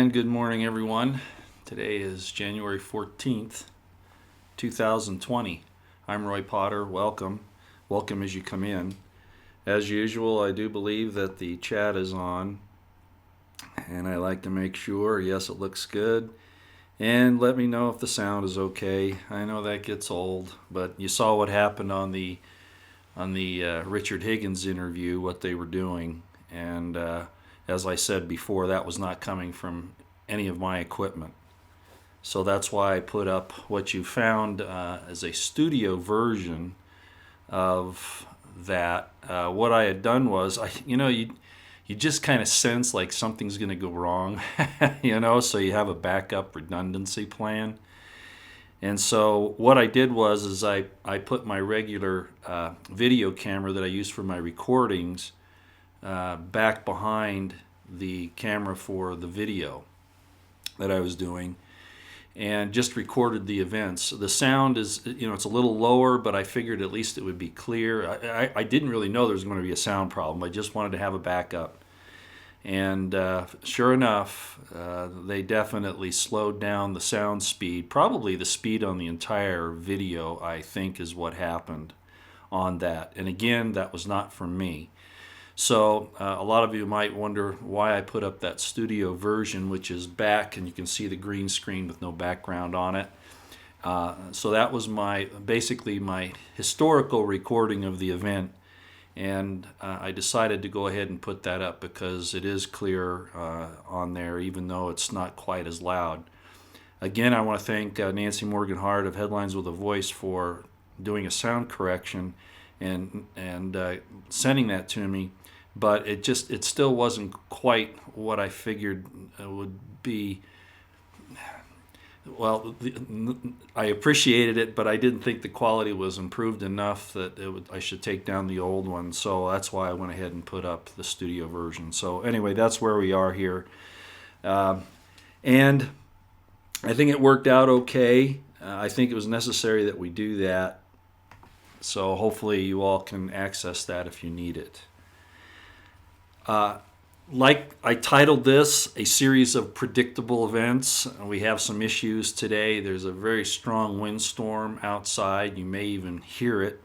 And good morning, everyone. Today is January 14th, 2020. I'm Roy Potter. Welcome. Welcome as you come in. As usual, I do believe that the chat is on, and I like to make sure, yes, it looks good. And let me know if the sound is okay. I know that gets old, but you saw what happened on the Richard Higgins interview, what they were doing, and as I said before, that was not coming from any of my equipment. So that's why I put up what you found as a studio version of that. What I had done was, you just kind of sense like something's going to go wrong, so you have a backup redundancy plan. And so what I did was I put my regular video camera that I use for my recordings back behind the camera for the video that I was doing, and just recorded the events. The sound is, it's a little lower, but I figured at least it would be clear. I didn't really know there was going to be a sound problem. I just wanted to have a backup. And sure enough, they definitely slowed down the sound speed. Probably the speed on the entire video, I think, is what happened on that. And again, that was not from me. So a lot of you might wonder why I put up that studio version, which is back, and you can see the green screen with no background on it. So that was basically my historical recording of the event, and I decided to go ahead and put that up because it is clear on there, even though it's not quite as loud. Again, I want to thank Nancy Morgan Hart of Headlines with a Voice for doing a sound correction and sending that to me. But it still wasn't quite what I figured would be. Well, I appreciated it, but I didn't think the quality was improved enough that I should take down the old one. So that's why I went ahead and put up the studio version. So anyway, that's where we are here. And I think it worked out okay. I think it was necessary that we do that. So hopefully you all can access that if you need it. Like I titled this, a series of predictable events. We have some issues today. There's a very strong windstorm outside. You may even hear it.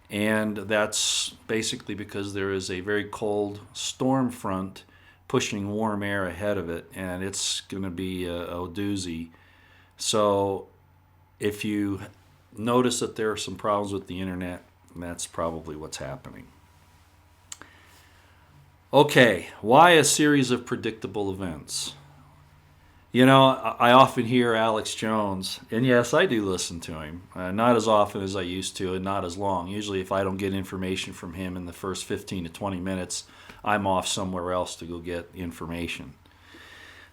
And that's basically because there is a very cold storm front pushing warm air ahead of it, and it's going to be a doozy. So if you notice that there are some problems with the internet, that's probably what's happening. Okay, why a series of predictable events? I often hear Alex Jones, and yes, I do listen to him. Not as often as I used to, and not as long. Usually if I don't get information from him in the first 15 to 20 minutes, I'm off somewhere else to go get information.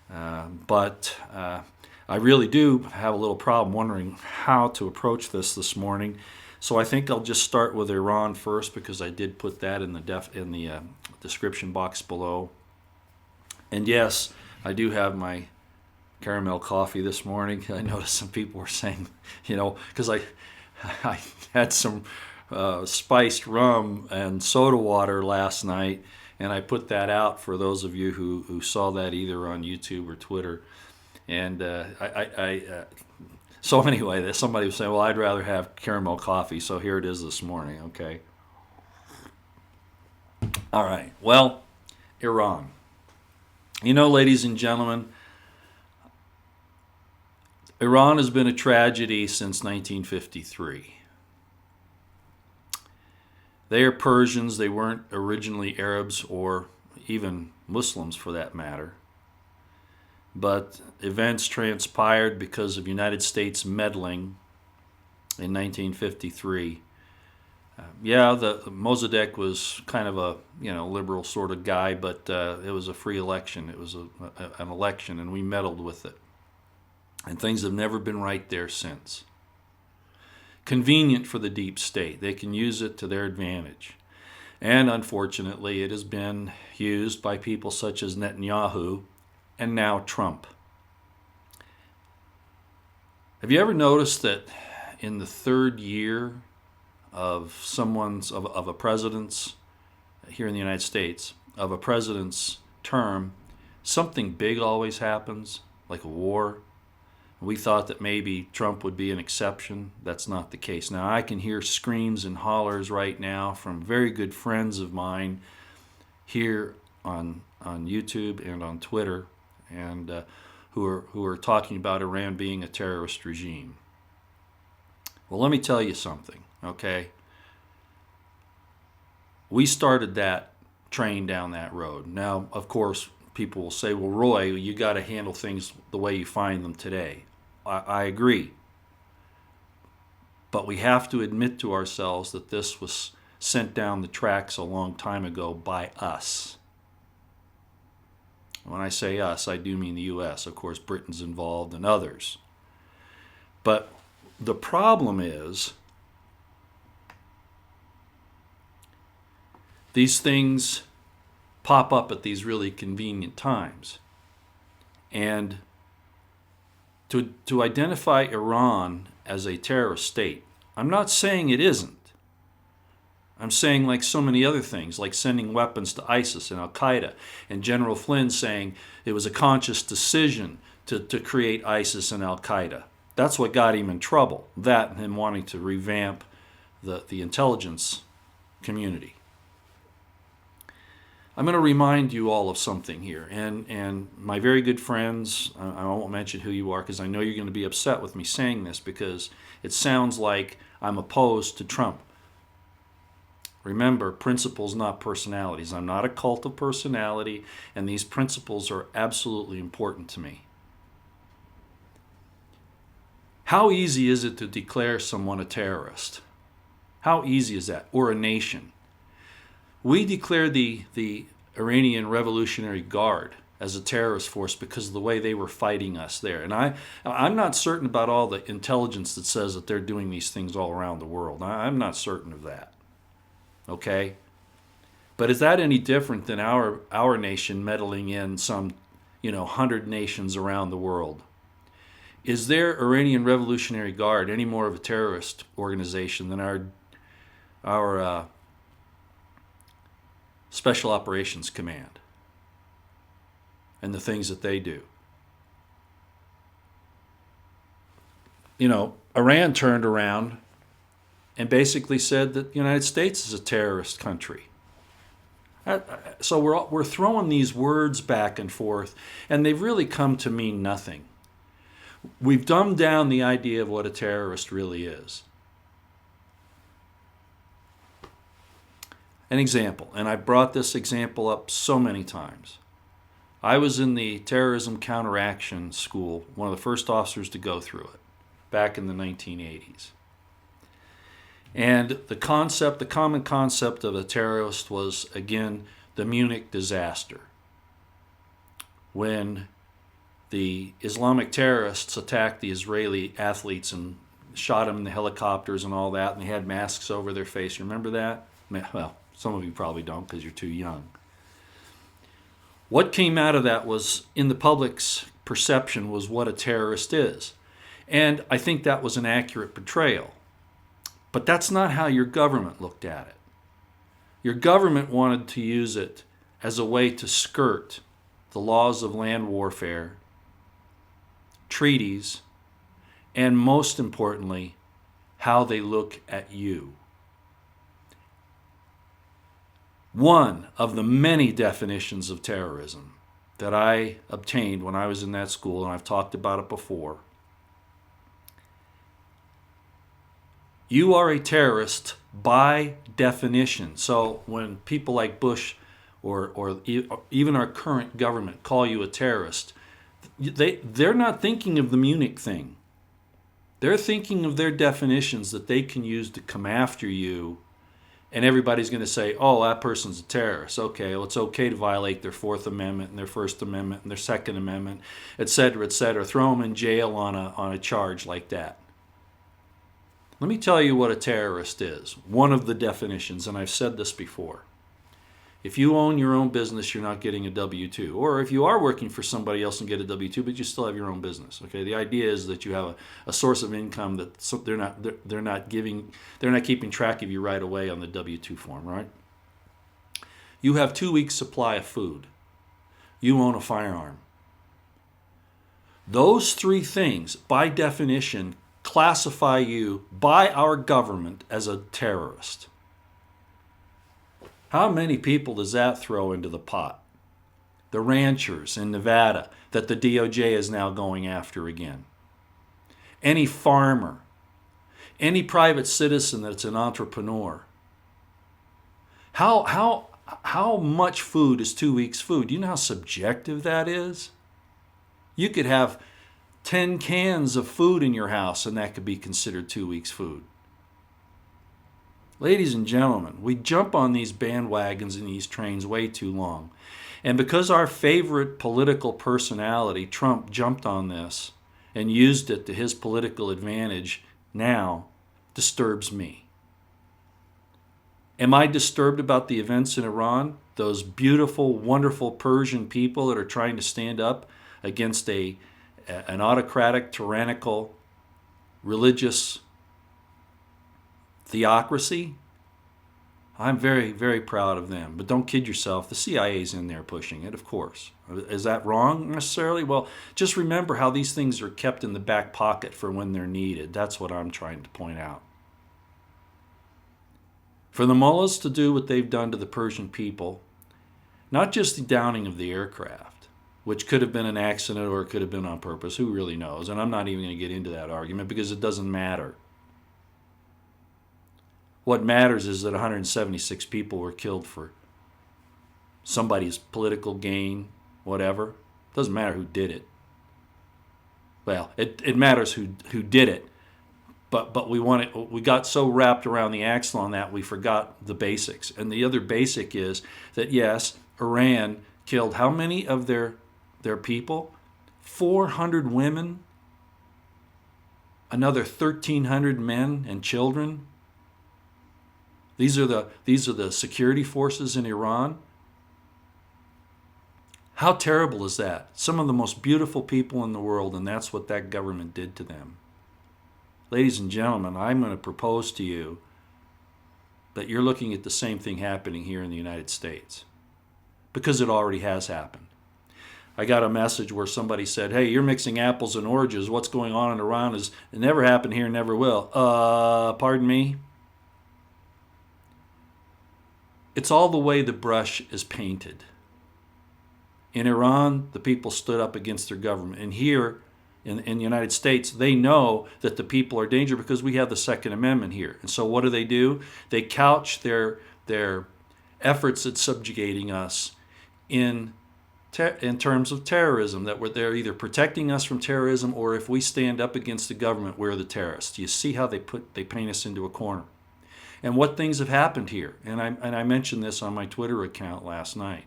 But I really do have a little problem wondering how to approach this morning. So I think I'll just start with Iran first, because I did put that in the description box below. And yes, I do have my caramel coffee this morning. I noticed some people were saying, because I had some spiced rum and soda water last night, and I put that out for those of you who saw that either on YouTube or Twitter. And so anyway, somebody was saying, well, I'd rather have caramel coffee, so here it is this morning, okay? All right, well, Iran. Ladies and gentlemen, Iran has been a tragedy since 1953. They are Persians. They weren't originally Arabs or even Muslims for that matter. But events transpired because of United States meddling in 1953. The Mossadegh was kind of a liberal sort of guy, but it was a free election. It was an election, and we meddled with it. And things have never been right there since. Convenient for the deep state. They can use it to their advantage. And unfortunately, it has been used by people such as Netanyahu and now Trump. Have you ever noticed that in the third year of a president's, here in the United States, of a president's term, something big always happens, like a war. We thought that maybe Trump would be an exception. That's not the case. Now, I can hear screams and hollers right now from very good friends of mine here on YouTube and on Twitter, and who are talking about Iran being a terrorist regime. Well, let me tell you something, okay? We started that train down that road. Now, of course, people will say, well, Roy, you got to handle things the way you find them today. I agree. But we have to admit to ourselves that this was sent down the tracks a long time ago by us. When I say us, I do mean the U.S. Of course, Britain's involved and others. But the problem is these things pop up at these really convenient times. And to identify Iran as a terrorist state, I'm not saying it isn't. I'm saying, like so many other things, like sending weapons to ISIS and Al-Qaeda, and General Flynn saying it was a conscious decision to create ISIS and Al-Qaeda. That's what got him in trouble, that and him wanting to revamp the intelligence community. I'm going to remind you all of something here, and my very good friends, I won't mention who you are because I know you're going to be upset with me saying this because it sounds like I'm opposed to Trump. Remember, principles, not personalities. I'm not a cult of personality, and these principles are absolutely important to me. How easy is it to declare someone a terrorist? How easy is that? Or a nation? We declare the Iranian Revolutionary Guard as a terrorist force because of the way they were fighting us there. And I'm not certain about all the intelligence that says that they're doing these things all around the world. I'm not certain of that. Okay? But is that any different than our nation meddling in some, 100 nations around the world? Is their Iranian Revolutionary Guard any more of a terrorist organization than our Special Operations Command and the things that they do? Iran turned around and basically said that the United States is a terrorist country. So we're throwing these words back and forth, and they've really come to mean nothing. We've dumbed down the idea of what a terrorist really is. An example, and I brought this example up so many times. I was in the terrorism counteraction school, one of the first officers to go through it, back in the 1980s. And the common concept of a terrorist was, again, the Munich disaster. When the Islamic terrorists attacked the Israeli athletes and shot them in the helicopters and all that, and they had masks over their face. Remember that? Well, some of you probably don't because you're too young. What came out of that was, in the public's perception, was what a terrorist is. And I think that was an accurate portrayal. But that's not how your government looked at it. Your government wanted to use it as a way to skirt the laws of land warfare, treaties, and most importantly, how they look at you. One of the many definitions of terrorism that I obtained when I was in that school, and I've talked about it before, you are a terrorist by definition. So when people like Bush or even our current government call you a terrorist, they're not thinking of the Munich thing. They're thinking of their definitions that they can use to come after you, and everybody's going to say, oh, that person's a terrorist. Okay, well, it's okay to violate their Fourth Amendment and their First Amendment and their Second Amendment, et cetera, throw them in jail on a charge like that. Let me tell you what a terrorist is. One of the definitions, and I've said this before. If you own your own business, you're not getting a W-2. Or if you are working for somebody else and get a W-2, but you still have your own business. Okay, the idea is that you have a source of income that they're not keeping track of you right away on the W-2 form, right? You have 2 weeks' supply of food. you own a firearm. Those three things, by definition, classify you by our government as a terrorist. How many people does that throw into the pot? The ranchers in Nevada that the DOJ is now going after again. Any farmer, any private citizen that's an entrepreneur. How much food is 2 weeks' food? Do you know how subjective that is? You could have 10 cans of food in your house and that could be considered 2 weeks' food. Ladies and gentlemen, we jump on these bandwagons and these trains way too long. And because our favorite political personality, Trump, jumped on this and used it to his political advantage, now disturbs me. Am I disturbed about the events in Iran? Those beautiful, wonderful Persian people that are trying to stand up against an autocratic, tyrannical, religious theocracy? I'm very, very proud of them. But don't kid yourself. The CIA's in there pushing it, of course. Is that wrong necessarily? Well, just remember how these things are kept in the back pocket for when they're needed. That's what I'm trying to point out. For the mullahs to do what they've done to the Persian people, not just the downing of the aircraft, which could have been an accident or it could have been on purpose, who really knows? And I'm not even going to get into that argument because it doesn't matter. What matters is that 176 people were killed for somebody's political gain, whatever. It doesn't matter who did it. Well, it matters who did it. But we got so wrapped around the axle on that we forgot the basics. And the other basic is that yes, Iran killed how many of their people? 400 women, another 1,300 men and children. These are the security forces in Iran. How terrible is that? Some of the most beautiful people in the world, and that's what that government did to them. Ladies and gentlemen, I'm going to propose to you that you're looking at the same thing happening here in the United States, because it already has happened. I got a message where somebody said, hey, you're mixing apples and oranges. What's going on in Iran it never happened here, never will. Pardon me? It's all the way the brush is painted. In Iran, the people stood up against their government. And here in the United States, they know that the people are danger because we have the Second Amendment here. And so what do? They couch their efforts at subjugating us in terms of terrorism, that they're either protecting us from terrorism, or if we stand up against the government, we're the terrorists. You see how they paint us into a corner. And what things have happened here. And I mentioned this on my Twitter account last night.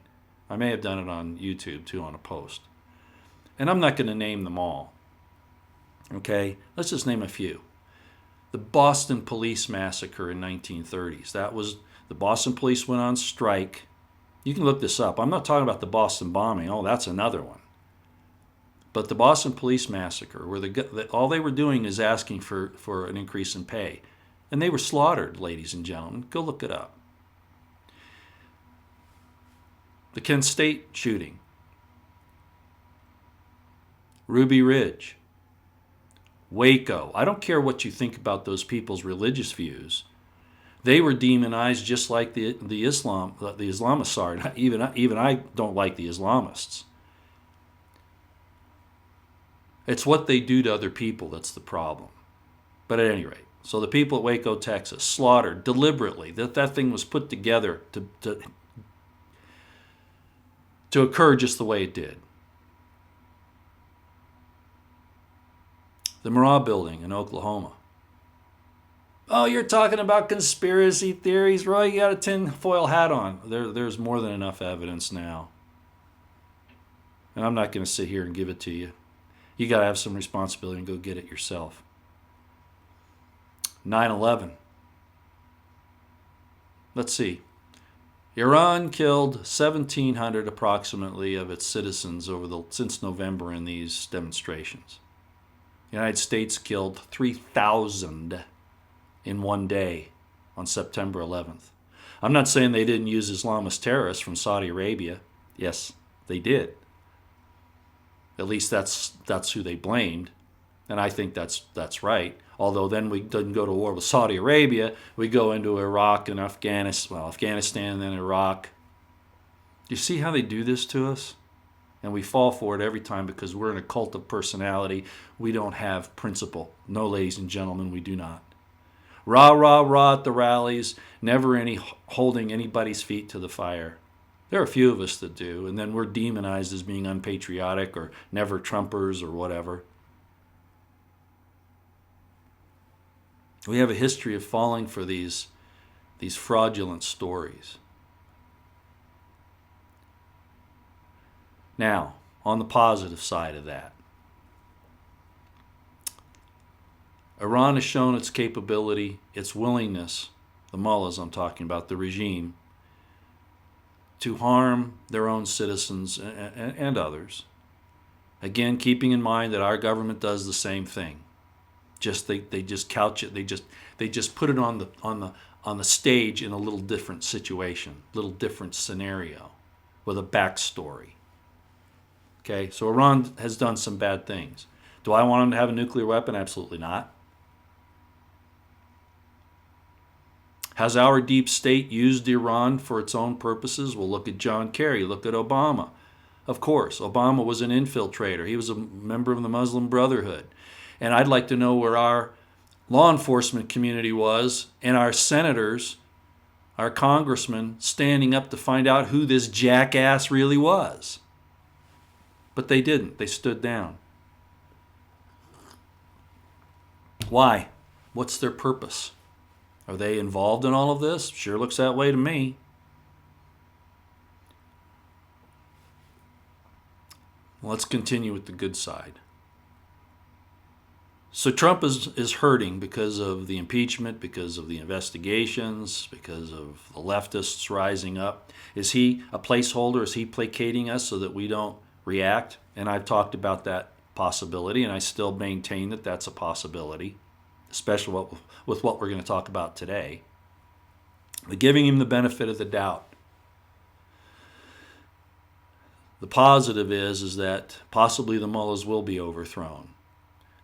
I may have done it on YouTube too on a post. And I'm not going to name them all. Okay? Let's just name a few. The Boston Police Massacre in 1930s. That was, the Boston police went on strike. You can look this up. I'm not talking about the Boston bombing. Oh, that's another one. But the Boston Police Massacre, where all they were doing is asking for an increase in pay. And they were slaughtered, ladies and gentlemen. Go look it up. The Kent State shooting. Ruby Ridge. Waco. I don't care what you think about those people's religious views. They were demonized just like the Islamists are. Even I don't like the Islamists. It's what they do to other people that's the problem. But at any rate. So the people at Waco, Texas, slaughtered deliberately. That thing was put together to occur just the way it did. The Murrah Building in Oklahoma. Oh, you're talking about conspiracy theories, Roy? You got a tinfoil hat on. There's more than enough evidence now. And I'm not going to sit here and give it to you. You got to have some responsibility and go get it yourself. 9/11. Let's see. Iran killed 1,700 approximately of its citizens since November in these demonstrations. The United States killed 3,000 in one day on September 11th. I'm not saying they didn't use Islamist terrorists from Saudi Arabia. Yes, they did. At least that's who they blamed, and I think that's right. Although then we didn't go to war with Saudi Arabia, we go into Iraq and Afghanistan and then Iraq. Do you see how they do this to us? And we fall for it every time because we're in a cult of personality. We don't have principle. No, ladies and gentlemen, we do not. Rah, rah, rah at the rallies, never any holding anybody's feet to the fire. There are a few of us that do, and then we're demonized as being unpatriotic or never Trumpers or whatever. We have a history of falling for these fraudulent stories. Now, on the positive side of that, Iran has shown its capability, its willingness, the mullahs I'm talking about, the regime, to harm their own citizens and others. Again, keeping in mind that our government does the same thing. They just couch it. They just put it on the stage in a little different situation, little different scenario, with a backstory. Okay, so Iran has done some bad things. Do I want them to have a nuclear weapon? Absolutely not. Has our deep state used Iran for its own purposes? Well, look at John Kerry. Look at Obama. Of course, Obama was an infiltrator. He was a member of the Muslim Brotherhood. And I'd like to know where our law enforcement community was and our senators, our congressmen, standing up to find out who this jackass really was. But they didn't. They stood down. Why? What's their purpose? Are they involved in all of this? Sure looks that way to me. Let's continue with the good side. So Trump is hurting because of the impeachment, because of the investigations, because of the leftists rising up. Is he a placeholder? Is he placating us so that we don't react? And I've talked about that possibility, and I still maintain that that's a possibility, especially with what we're going to talk about today. But giving him the benefit of the doubt. The positive is that possibly the mullahs will be overthrown.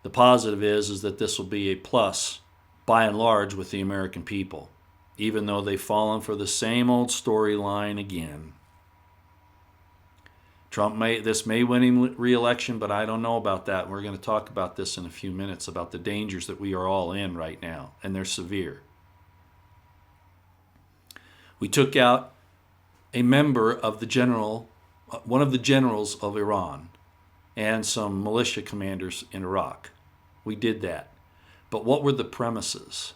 The positive is that this will be a plus, by and large, with the American people, even though they've fallen for the same old storyline again. This may win him re-election, but I don't know about that. We're going to talk about this in a few minutes, about the dangers that we are all in right now, and they're severe. We took out a member of one of the generals of Iran, and some militia commanders in Iraq. We did that. But what were the premises?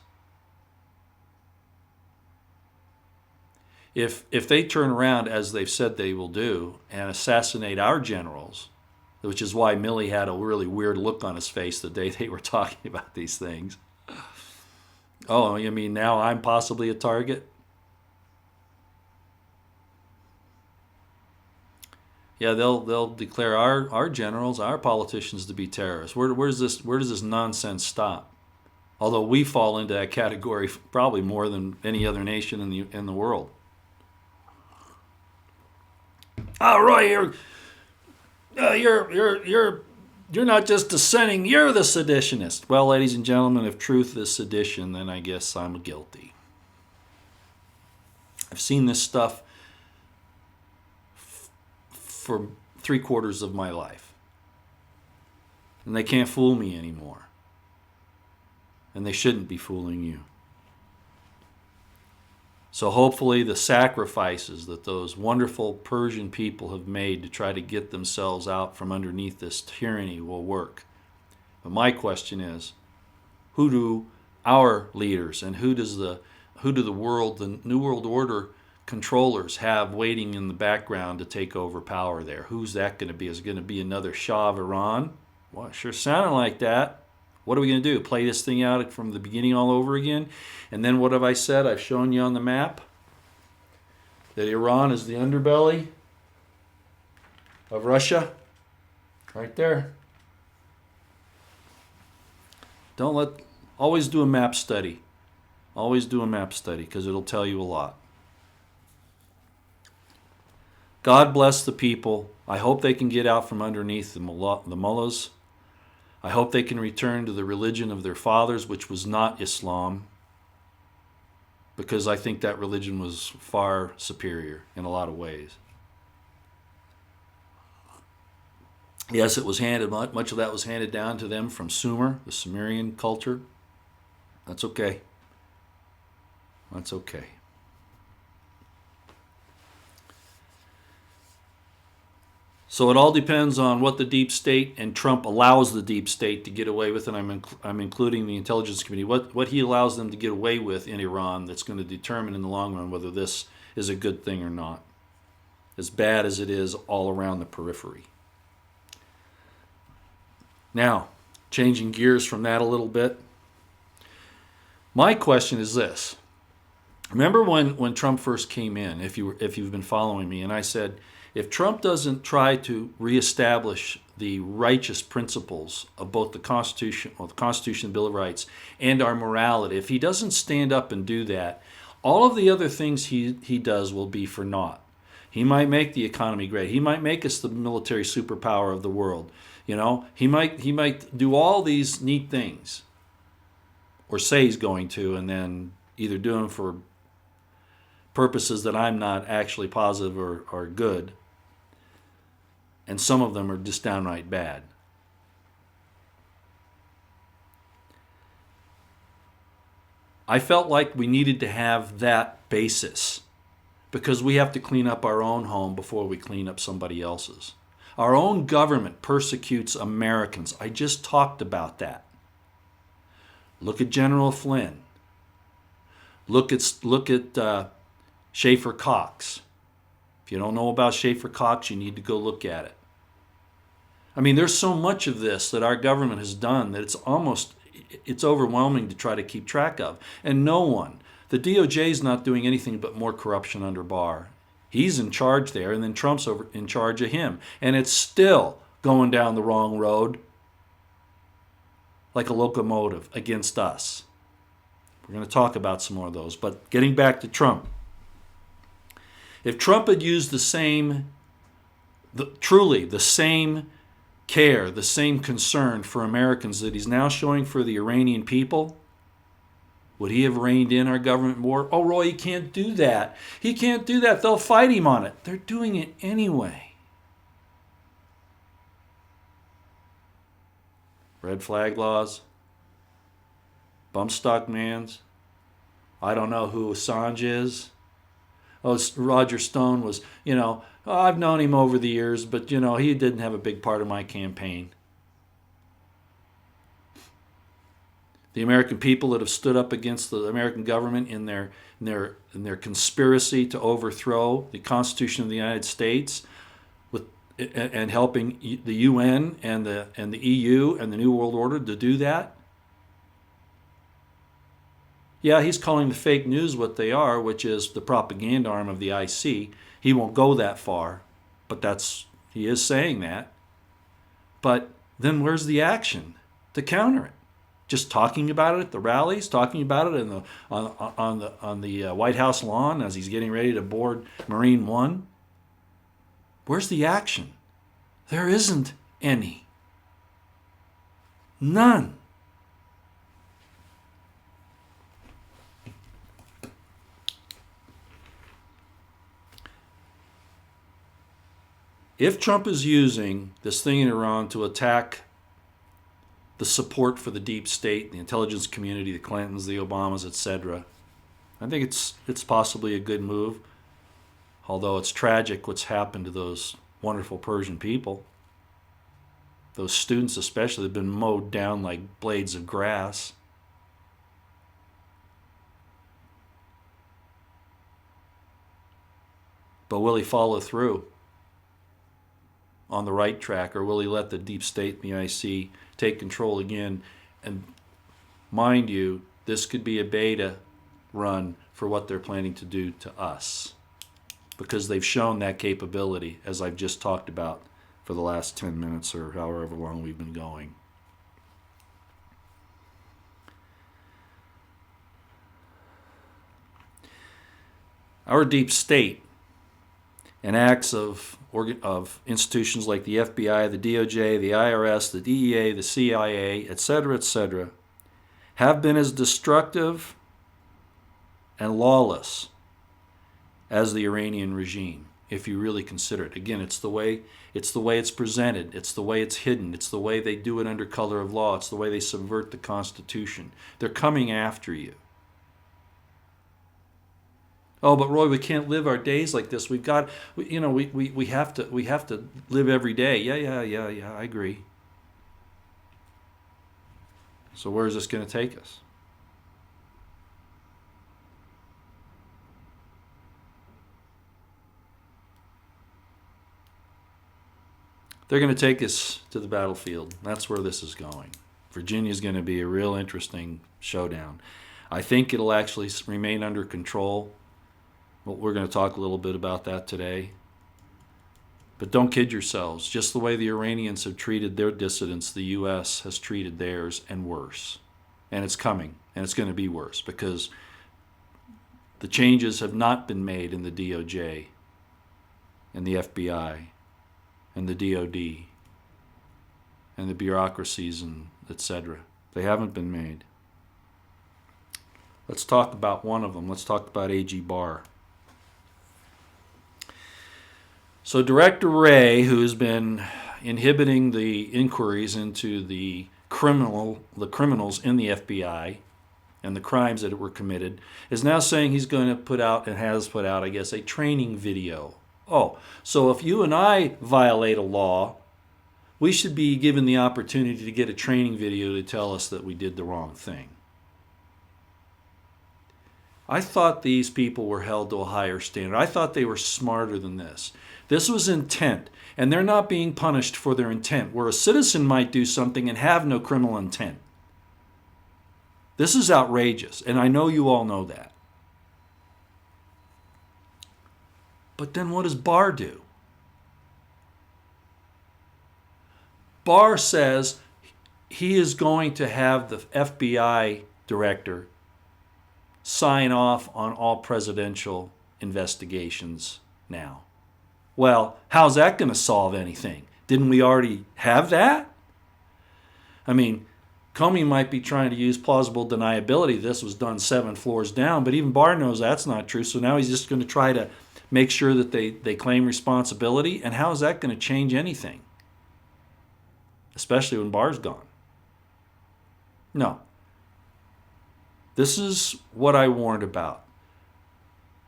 If they turn around, as they've said they will do, and assassinate our generals, which is why Milley had a really weird look on his face the day they were talking about these things. Oh, you mean now I'm possibly a target? Yeah, they'll declare our generals, our politicians to be terrorists. Where does this nonsense stop? Although we fall into that category probably more than any other nation in the world. Oh, Roy, you're not just dissenting, you're the seditionist. Well, ladies and gentlemen, if truth is sedition, then I guess I'm guilty. I've seen this stuff for 3/4 of my life. And they can't fool me anymore. And they shouldn't be fooling you. So hopefully the sacrifices that those wonderful Persian people have made to try to get themselves out from underneath this tyranny will work. But my question is, who do our leaders and who do the New World Order controllers have waiting in the background to take over power there? Who's that going to be? Is it going to be another Shah of Iran? Well, it sure sounded like that. What are we going to do? Play this thing out from the beginning all over again? And then what have I said? I've shown you on the map that Iran is the underbelly of Russia. Right there. Always do a map study. Always do a map study because it'll tell you a lot. God bless the people. I hope they can get out from underneath the mullahs. I hope they can return to the religion of their fathers, which was not Islam, because I think that religion was far superior in a lot of ways. Yes, it was handed, much of that was handed down to them from Sumer, the Sumerian culture. That's okay. That's okay. So it all depends on what the deep state and Trump allows the deep state to get away with, and I'm including the intelligence community, what he allows them to get away with in Iran that's going to determine in the long run whether this is a good thing or not, as bad as it is all around the periphery. Now, changing gears from that a little bit, my question is this. Remember when Trump first came in, if you've been following me, and I said, if Trump doesn't try to reestablish the righteous principles of both the Constitution, the Bill of Rights, and our morality, if he doesn't stand up and do that, all of the other things he does will be for naught. He might make the economy great. He might make us the military superpower of the world. You know, he might do all these neat things, or say he's going to, and then either do them for purposes that I'm not actually positive or good, and some of them are just downright bad. I felt like we needed to have that basis because we have to clean up our own home before we clean up somebody else's. Our own government persecutes Americans. I just talked about that. Look at General Flynn. Look at Schaefer Cox. If you don't know about Schaefer Cox, you need to go look at it. I mean, there's so much of this that our government has done that it's overwhelming to try to keep track of. And no one, the DOJ is not doing anything but more corruption under Barr. He's in charge there, and then Trump's in charge of him. And it's still going down the wrong road like a locomotive against us. We're going to talk about some more of those. But getting back to Trump. If Trump had used truly the same care, the same concern for Americans that he's now showing for the Iranian people, would he have reined in our government more? Oh, Roy, he can't do that. He can't do that. They'll fight him on it. They're doing it anyway. Red flag laws, bump stock mans. I don't know who Assange is. Oh, Roger Stone was, I've known him over the years, but, he didn't have a big part of my campaign. The American people that have stood up against the American government in their conspiracy to overthrow the Constitution of the United States, and helping the UN and the EU and the New World Order to do that. Yeah, he's calling the fake news what they are, which is the propaganda arm of the IC. He won't go that far, but he is saying that. But then where's the action to counter it? Just talking about it at the rallies, talking about it on the White House lawn as he's getting ready to board Marine One. Where's the action? There isn't any. None. If Trump is using this thing in Iran to attack the support for the deep state, the intelligence community, the Clintons, the Obamas, etc., I think it's possibly a good move, although it's tragic what's happened to those wonderful Persian people. Those students especially have been mowed down like blades of grass. But will he follow through on the right track, or will he let the deep state and the IC take control again? And mind you, this could be a beta run for what they're planning to do to us, because they've shown that capability, as I've just talked about for the last 10 minutes or however long we've been going. Our deep state and acts of institutions like the FBI, the DOJ, the IRS, the DEA, the CIA, etc., have been as destructive and lawless as the Iranian regime, if you really consider it. Again, it's the way it's presented, it's the way it's hidden, it's the way they do it under color of law, it's the way they subvert the Constitution. They're coming after you. Oh, but Roy, we can't live our days like this. We've got, we have to live every day. Yeah. I agree. So where is this going to take us? They're going to take us to the battlefield. That's where this is going. Virginia's going to be a real interesting showdown. I think it'll actually remain under control. Well, we're going to talk a little bit about that today. But don't kid yourselves. Just the way the Iranians have treated their dissidents, the U.S. has treated theirs, and worse. And it's coming, and it's going to be worse, because the changes have not been made in the DOJ and the FBI and the DOD and the bureaucracies and etc. They haven't been made. Let's talk about one of them. Let's talk about A.G. Barr. So Director Wray, who's been inhibiting the inquiries into the criminals in the FBI and the crimes that were committed, is now saying he's going to put out, and has put out, I guess, a training video. Oh, so if you and I violate a law, we should be given the opportunity to get a training video to tell us that we did the wrong thing. I thought these people were held to a higher standard. I thought they were smarter than this. This was intent, and they're not being punished for their intent, where a citizen might do something and have no criminal intent. This is outrageous, and I know you all know that. But then what does Barr do? Barr says he is going to have the FBI director sign off on all presidential investigations now. Well, how's that going to solve anything? Didn't we already have that? I mean, Comey might be trying to use plausible deniability. This was done 7 floors down, but even Barr knows that's not true. So now he's just going to try to make sure that they claim responsibility. And how is that going to change anything? Especially when Barr's gone. No. This is what I warned about.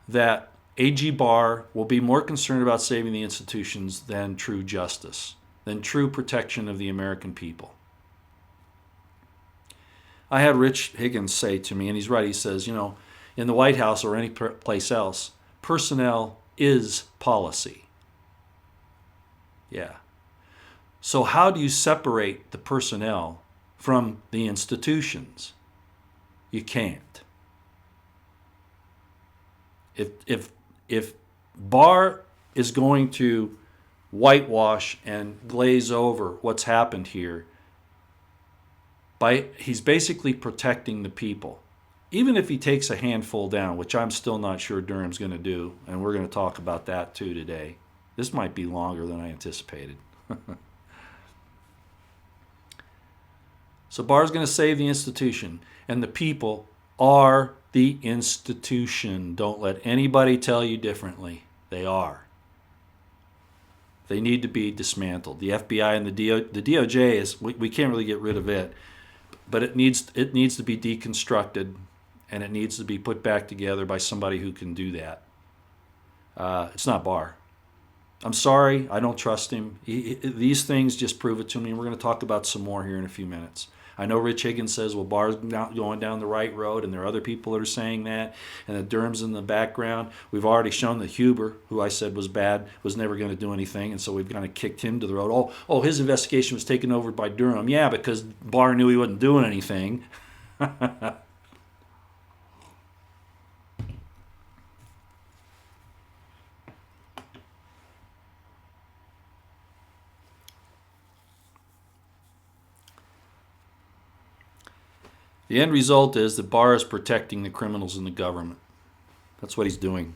That A.G. Barr will be more concerned about saving the institutions than true justice, than true protection of the American people. I had Rich Higgins say to me, and he's right, he says, in the White House or any place else, personnel is policy. Yeah. So how do you separate the personnel from the institutions? You can't. If Barr is going to whitewash and glaze over what's happened here, he's basically protecting the people. Even if he takes a handful down, which I'm still not sure Durham's going to do, and we're going to talk about that too today. This might be longer than I anticipated. So Barr's going to save the institution, and the people are the institution. Don't let anybody tell you differently. They are. They need to be dismantled. The FBI and the DOJ is, we can't really get rid of it, but it needs to be deconstructed, and it needs to be put back together by somebody who can do that. It's not Barr. I'm sorry, I don't trust him. These things just prove it to me, and we're going to talk about some more here in a few minutes. I know Rich Higgins says, well, Barr's not going down the right road, and there are other people that are saying that, and that Durham's in the background. We've already shown that Huber, who I said was bad, was never going to do anything, and so we've kind of kicked him to the road. Oh, his investigation was taken over by Durham. Yeah, because Barr knew he wasn't doing anything. The end result is that Barr is protecting the criminals in the government. That's what he's doing.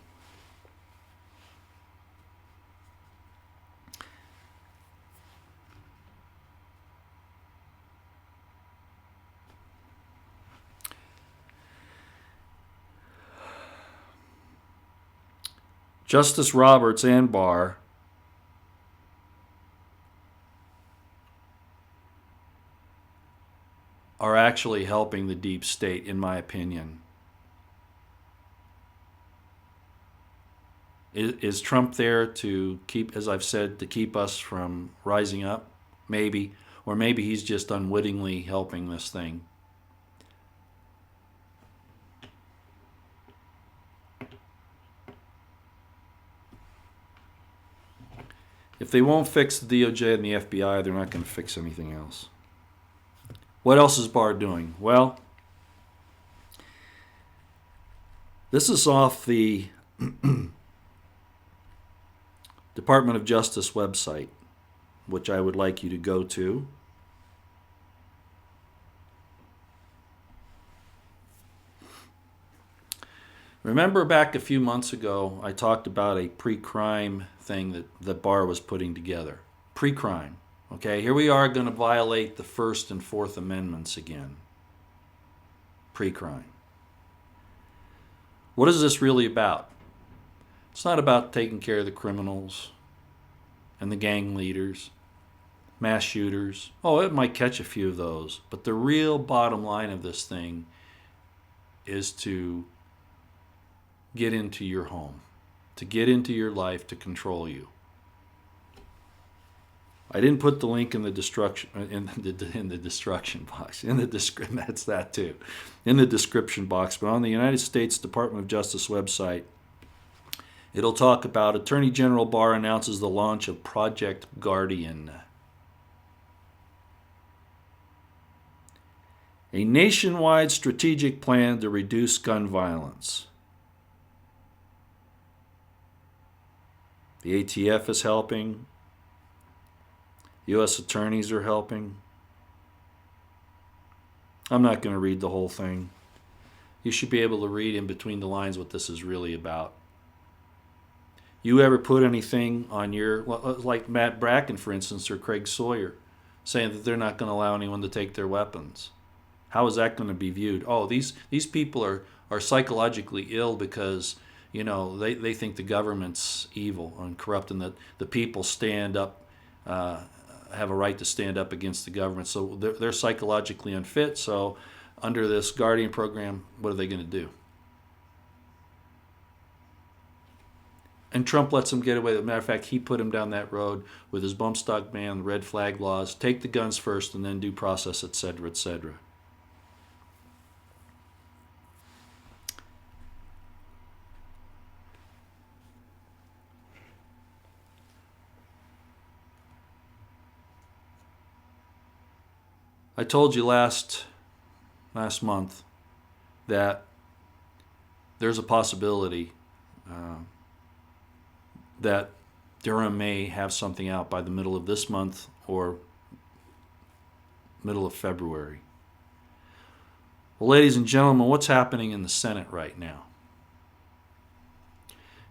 Justice Roberts and Barr are actually helping the deep state, in my opinion. Is Trump there to keep, as I've said, to keep us from rising up? Maybe. Or maybe he's just unwittingly helping this thing. If they won't fix the DOJ and the FBI, they're not going to fix anything else. What else is Barr doing? Well, this is off the Department of Justice website, which I would like you to go to. Remember back a few months ago, I talked about a pre-crime thing that Barr was putting together. Pre-crime. Okay, here we are going to violate the First and Fourth Amendments again. Pre-crime. What is this really about? It's not about taking care of the criminals and the gang leaders, mass shooters. Oh, it might catch a few of those. But the real bottom line of this thing is to get into your home, to get into your life, to control you. I didn't put the link in the destruction box. That's that too. In the description box, but on the United States Department of Justice website, it'll talk about Attorney General Barr announces the launch of Project Guardian, a nationwide strategic plan to reduce gun violence. The ATF is helping. U.S. attorneys are helping. I'm not going to read the whole thing. You should be able to read in between the lines what this is really about. You ever put anything on your, like Matt Bracken, for instance, or Craig Sawyer, saying that they're not going to allow anyone to take their weapons? How is that going to be viewed? Oh, these people are psychologically ill because, you know, they think the government's evil and corrupt, and that the people stand up, have a right to stand up against the government. So they're psychologically unfit. So under this Guardian program, what are they going to do? And Trump lets them get away. As a matter of fact, he put him down that road with his bump stock ban, the red flag laws, take the guns first and then due process, etc., etc. I told you last month that there's a possibility that Durham may have something out by the middle of this month or middle of February. Well, ladies and gentlemen, what's happening in the Senate right now?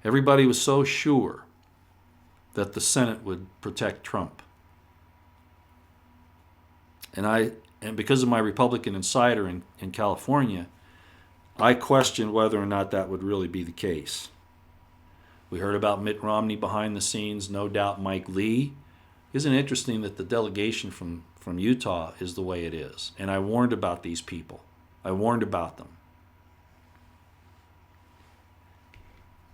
Everybody was so sure that the Senate would protect Trump. And because of my Republican insider in California, I questioned whether or not that would really be the case. We heard about Mitt Romney behind the scenes, no doubt Mike Lee. Isn't it interesting that the delegation from Utah is the way it is? And I warned about these people. I warned about them.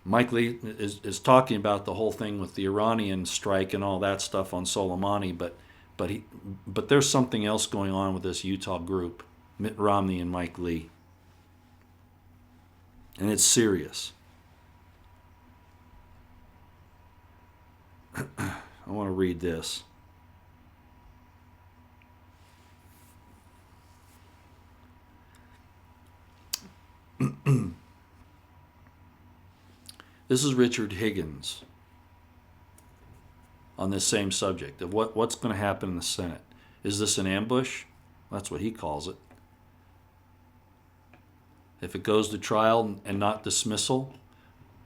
Mike Lee is talking about the whole thing with the Iranian strike and all that stuff on Soleimani, but there's something else going on with this Utah group, Mitt Romney and Mike Lee. And it's serious. I want to read this. This is Richard Higgins on this same subject of what's going to happen in the Senate. Is this an ambush? That's what he calls it. If it goes to trial and not dismissal,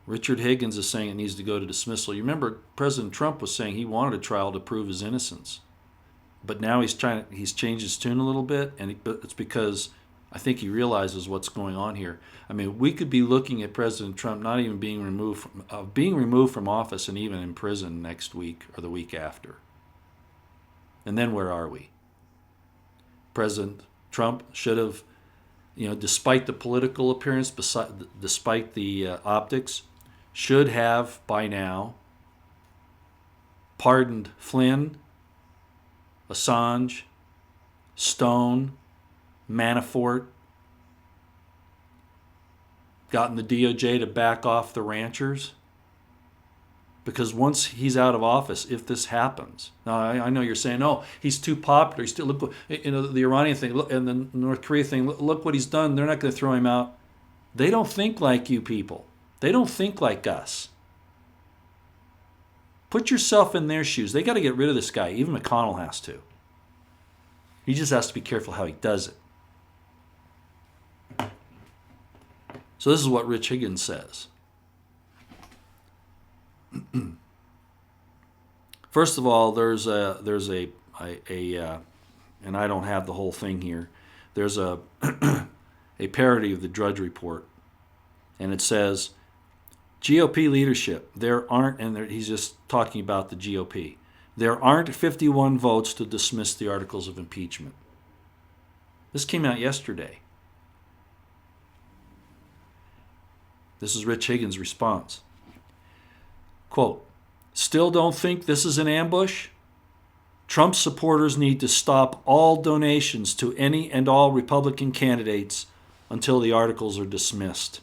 Richard Higgins is saying it needs to go to dismissal. You remember President Trump was saying he wanted a trial to prove his innocence. But now he's changed his tune a little bit, but it's because I think he realizes what's going on here. I mean, we could be looking at President Trump not even being removed from office and even in prison next week or the week after. And then where are we? President Trump should have, despite the political appearance, despite the optics, should have by now pardoned Flynn, Assange, Stone, Manafort, gotten the DOJ to back off the ranchers. Because once he's out of office, if this happens, now I know you're saying, "Oh, he's too popular." He's still look, the Iranian thing and the North Korea thing. Look what he's done. They're not going to throw him out. They don't think like you people. They don't think like us. Put yourself in their shoes. They got to get rid of this guy. Even McConnell has to. He just has to be careful how he does it. So this is what Rich Higgins says. First of all, there's a and I don't have the whole thing here. There's a a parody of the Drudge Report, and it says, GOP leadership, there aren't, and he's just talking about the GOP, there aren't 51 votes to dismiss the articles of impeachment. This came out yesterday. This is Rich Higgins' response. Quote, still don't think this is an ambush? Trump supporters need to stop all donations to any and all Republican candidates until the articles are dismissed.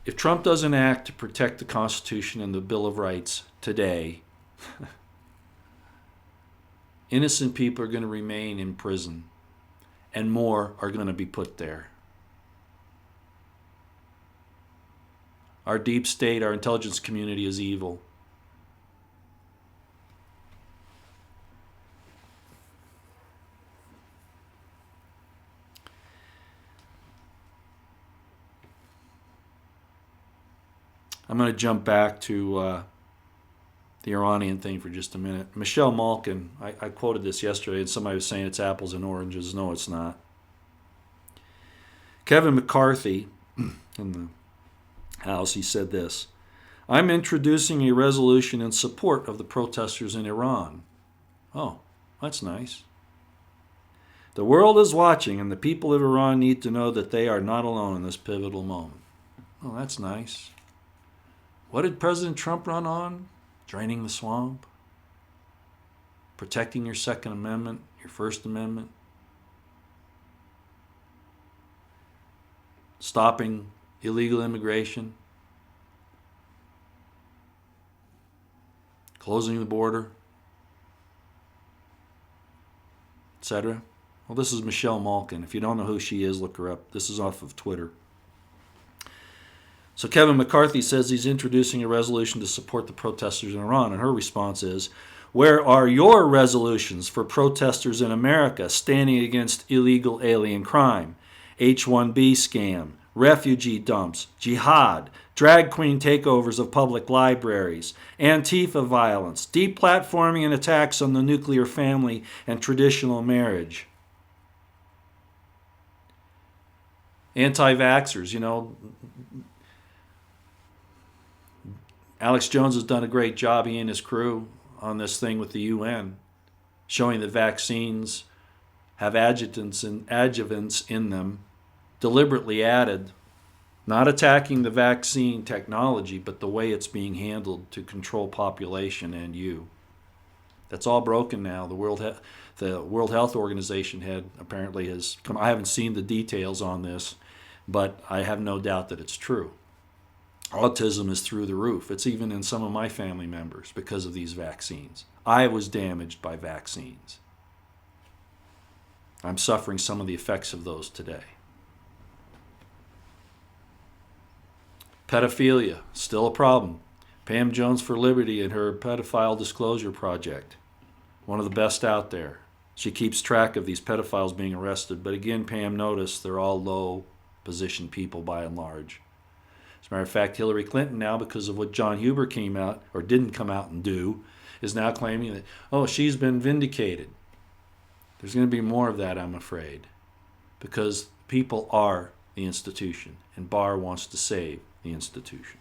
If Trump doesn't act to protect the Constitution and the Bill of Rights today, innocent people are going to remain in prison, and more are going to be put there. Our deep state, our intelligence community is evil. I'm going to jump back to the Iranian thing for just a minute. Michelle Malkin, I quoted this yesterday, and somebody was saying it's apples and oranges. No, it's not. Kevin McCarthy, in the House, he said this, I'm introducing a resolution in support of the protesters in Iran. Oh, that's nice. The world is watching, and the people of Iran need to know that they are not alone in this pivotal moment. Oh, that's nice. What did President Trump run on? Draining the swamp? Protecting your Second Amendment, your First Amendment? Stopping illegal immigration? Closing the border? Etc. Well, this is Michelle Malkin. If you don't know who she is, look her up. This is off of Twitter. So Kevin McCarthy says he's introducing a resolution to support the protesters in Iran, and her response is, where are your resolutions for protesters in America standing against illegal alien crime, H-1B scam, refugee dumps, jihad, drag queen takeovers of public libraries, Antifa violence, deplatforming and attacks on the nuclear family and traditional marriage? Anti-vaxxers, Alex Jones has done a great job, he and his crew, on this thing with the UN, showing that vaccines have adjuvants in them, deliberately added, not attacking the vaccine technology, but the way it's being handled to control population and you. That's all broken now. The World Health Organization apparently has come. I haven't seen the details on this, but I have no doubt that it's true. Autism is through the roof. It's even in some of my family members because of these vaccines. I was damaged by vaccines. I'm suffering some of the effects of those today. Pedophilia, still a problem. Pam Jones for Liberty and her pedophile disclosure project, one of the best out there. She keeps track of these pedophiles being arrested, but again, Pam noticed they're all low-positioned people by and large. As a matter of fact, Hillary Clinton now, because of what John Huber came out, or didn't come out and do, is now claiming that, oh, she's been vindicated. There's going to be more of that, I'm afraid, because people are the institution, and Barr wants to save the institution.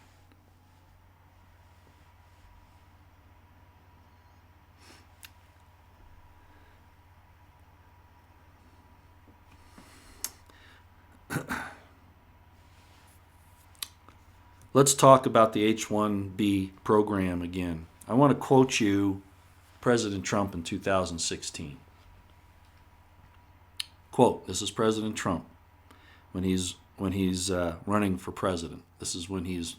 Let's talk about the H-1B program again. I want to quote you President Trump in 2016. Quote, this is President Trump when he's running for president. This is when he's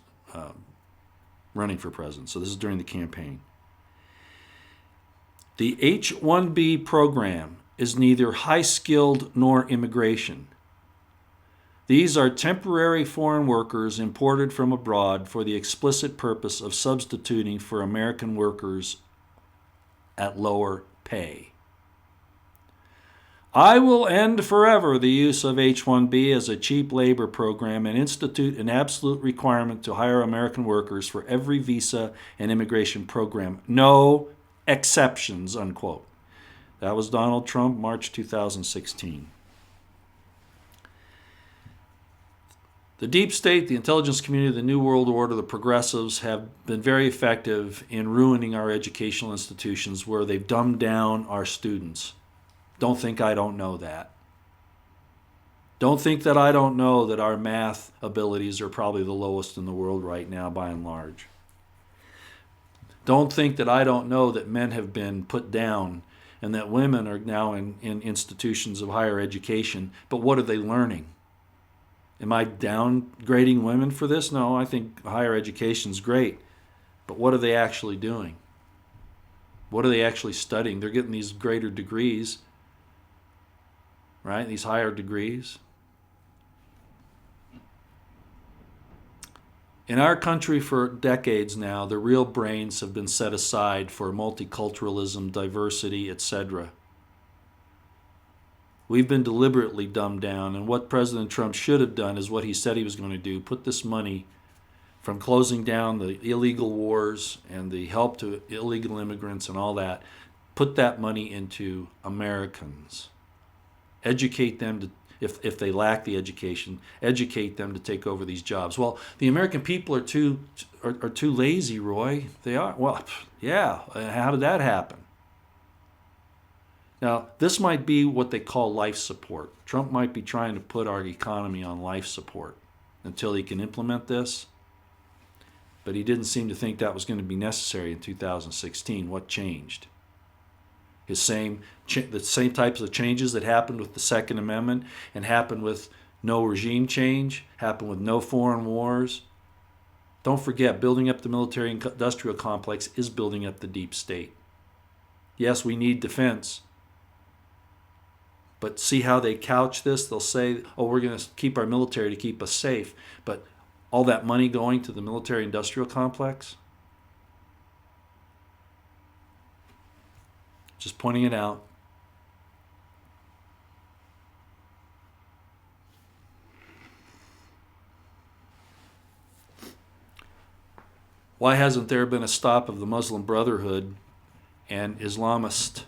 running for president. So this is during the campaign. The H-1B program is neither high-skilled nor immigration. These are temporary foreign workers imported from abroad for the explicit purpose of substituting for American workers at lower pay. I will end forever the use of H-1B as a cheap labor program and institute an absolute requirement to hire American workers for every visa and immigration program. No exceptions, unquote. That was Donald Trump, March 2016. The deep state, the intelligence community, the New World Order, the progressives have been very effective in ruining our educational institutions where they've dumbed down our students. Don't think I don't know that. Don't think that I don't know that our math abilities are probably the lowest in the world right now by and large. Don't think that I don't know that men have been put down and that women are now in institutions of higher education. But what are they learning? Am I downgrading women for this? No, I think higher education is great. But what are they actually doing? What are they actually studying? They're getting these greater degrees, right? These higher degrees. In our country for decades now, the real brains have been set aside for multiculturalism, diversity, etc. We've been deliberately dumbed down, and what President Trump should have done is what he said he was going to do, put this money from closing down the illegal wars and the help to illegal immigrants and all that, put that money into Americans. Educate them to, if they lack the education, educate them to take over these jobs. Well, the American people are too lazy, Roy. They are. Well, yeah, how did that happen? Now, this might be what they call life support. Trump might be trying to put our economy on life support until he can implement this. But he didn't seem to think that was going to be necessary in 2016. What changed? The same types of changes that happened with the Second Amendment and happened with no regime change, happened with no foreign wars. Don't forget, building up the military-industrial complex is building up the deep state. Yes, we need defense. But see how they couch this? They'll say, oh, we're going to keep our military to keep us safe. But all that money going to the military-industrial complex? Just pointing it out. Why hasn't there been a stop of the Muslim Brotherhood and Islamist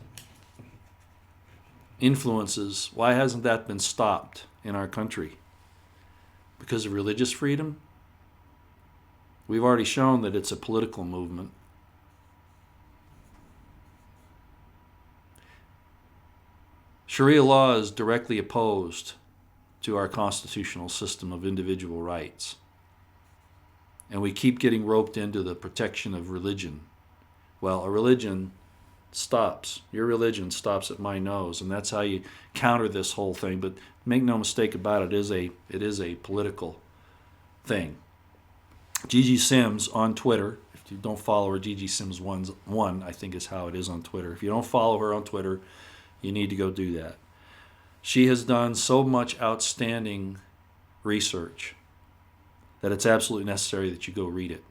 influences? Why hasn't that been stopped in our country? Because of religious freedom? We've already shown that it's a political movement. Sharia law is directly opposed to our constitutional system of individual rights. And we keep getting roped into the protection of religion. Well, a religion stops. Your religion stops at my nose, and that's how you counter this whole thing. But make no mistake about it, it is a political thing. Gigi Sims on Twitter. If you don't follow her, Gigi Sims 1, I think is how it is on Twitter. If you don't follow her on Twitter, you need to go do that. She has done so much outstanding research that it's absolutely necessary that you go read it.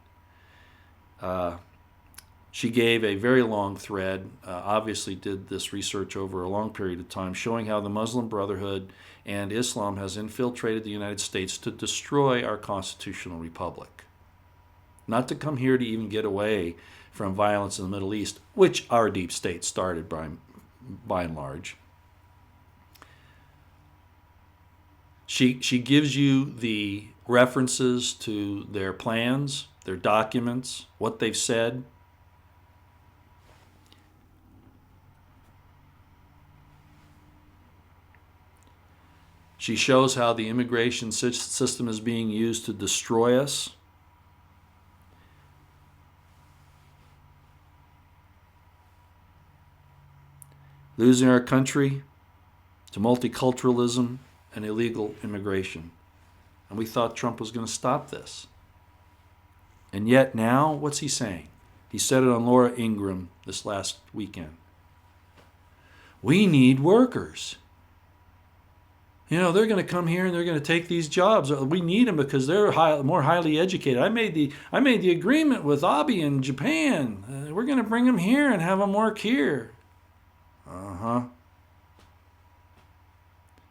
She gave a very long thread, obviously did this research over a long period of time, showing how the Muslim Brotherhood and Islam has infiltrated the United States to destroy our constitutional republic. not to come here to even get away from violence in the Middle East, which our deep state started by and large. She gives you the references to their plans, their documents, what they've said. She shows how the immigration system is being used to destroy us. Losing our country to multiculturalism and illegal immigration. And we thought Trump was going to stop this. And yet now, what's he saying? He said it on Laura Ingraham this last weekend. We need workers. You know, they're going to come here and they're going to take these jobs. We need them because they're more highly educated. I made the agreement with Abe in Japan. We're going to bring them here and have them work here.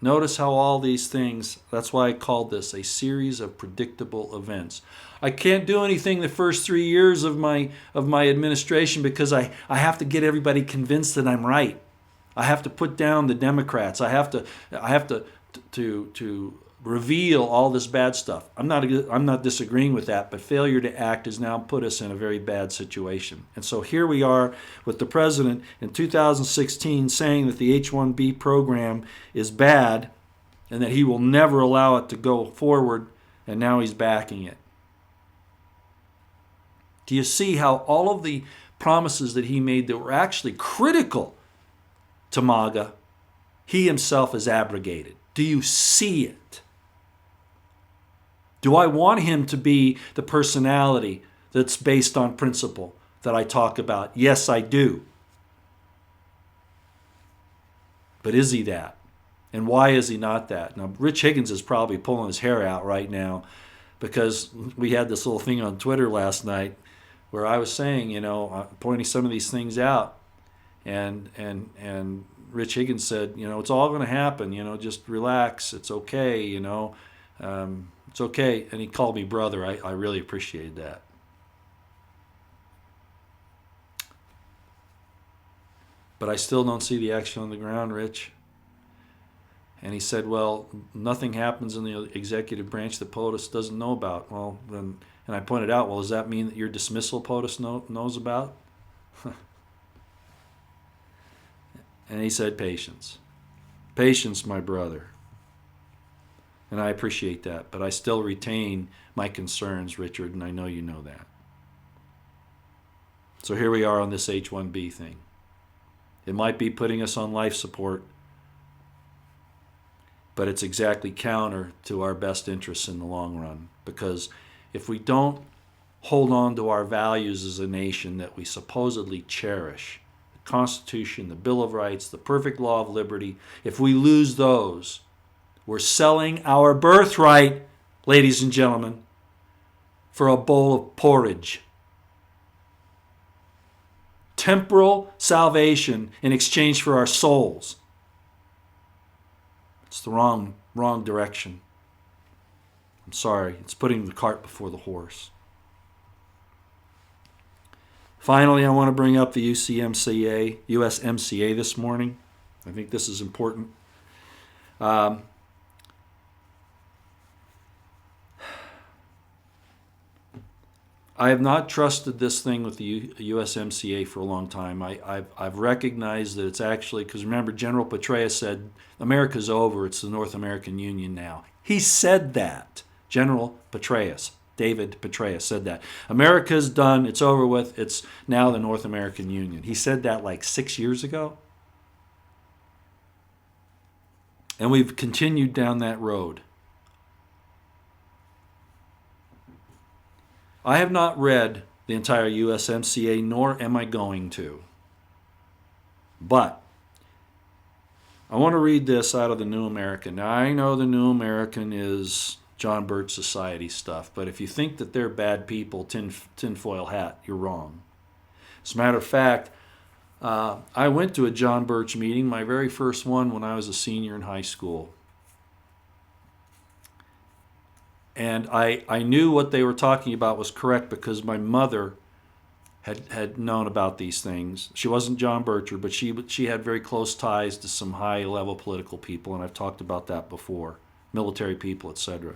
Notice how all these things, that's why I called this a series of predictable events. I can't do anything the first 3 years of my administration because I have to get everybody convinced that I'm right. I have to put down the Democrats. I have to reveal all this bad stuff. I'm not disagreeing with that, but failure to act has now put us in a very bad situation. And so here we are with the president in 2016 saying that the H-1B program is bad and that he will never allow it to go forward, and now he's backing it. Do you see how all of the promises that he made that were actually critical to MAGA, he himself has abrogated? Do you see it? Do I want him to be the personality that's based on principle that I talk about? Yes, I do. But is he that? And why is he not that? Now, Rich Higgins is probably pulling his hair out right now because we had this little thing on Twitter last night where I was saying, pointing some of these things out, and Rich Higgins said, it's all going to happen, just relax, it's okay, it's okay. And he called me brother. I really appreciated that. But I still don't see the action on the ground, Rich. And he said, well, nothing happens in the executive branch that POTUS doesn't know about. Well, then, and I pointed out, well, does that mean that your dismissal POTUS knows about? And he said, patience. Patience, my brother. And I appreciate that, but I still retain my concerns, Richard, and I know you know that. So here we are on this H-1B thing. It might be putting us on life support, but it's exactly counter to our best interests in the long run. Because if we don't hold on to our values as a nation that we supposedly cherish, the Constitution, the Bill of Rights, the perfect law of liberty, if we lose those, we're selling our birthright, ladies and gentlemen, for a bowl of porridge. Temporal salvation in exchange for our souls. It's the wrong direction. I'm sorry, it's putting the cart before the horse. Finally, I want to bring up the USMCA this morning. I think this is important. I have not trusted this thing with the USMCA for a long time. I've recognized that it's actually, because remember, General Petraeus said, America's over, it's the North American Union now. He said that. General Petraeus, David Petraeus said that. America's done, it's over with, it's now the North American Union. He said that like 6 years ago. And we've continued down that road. I have not read the entire USMCA, nor am I going to. But I want to read this out of the New American. Now, I know the New American is John Birch Society stuff, but if you think that they're bad people, tinfoil hat, you're wrong. As a matter of fact, I went to a John Birch meeting, my very first one when I was a senior in high school. And I knew what they were talking about was correct because my mother had known about these things. She wasn't John Bircher, but she had very close ties to some high-level political people, and I've talked about that before, military people, etc.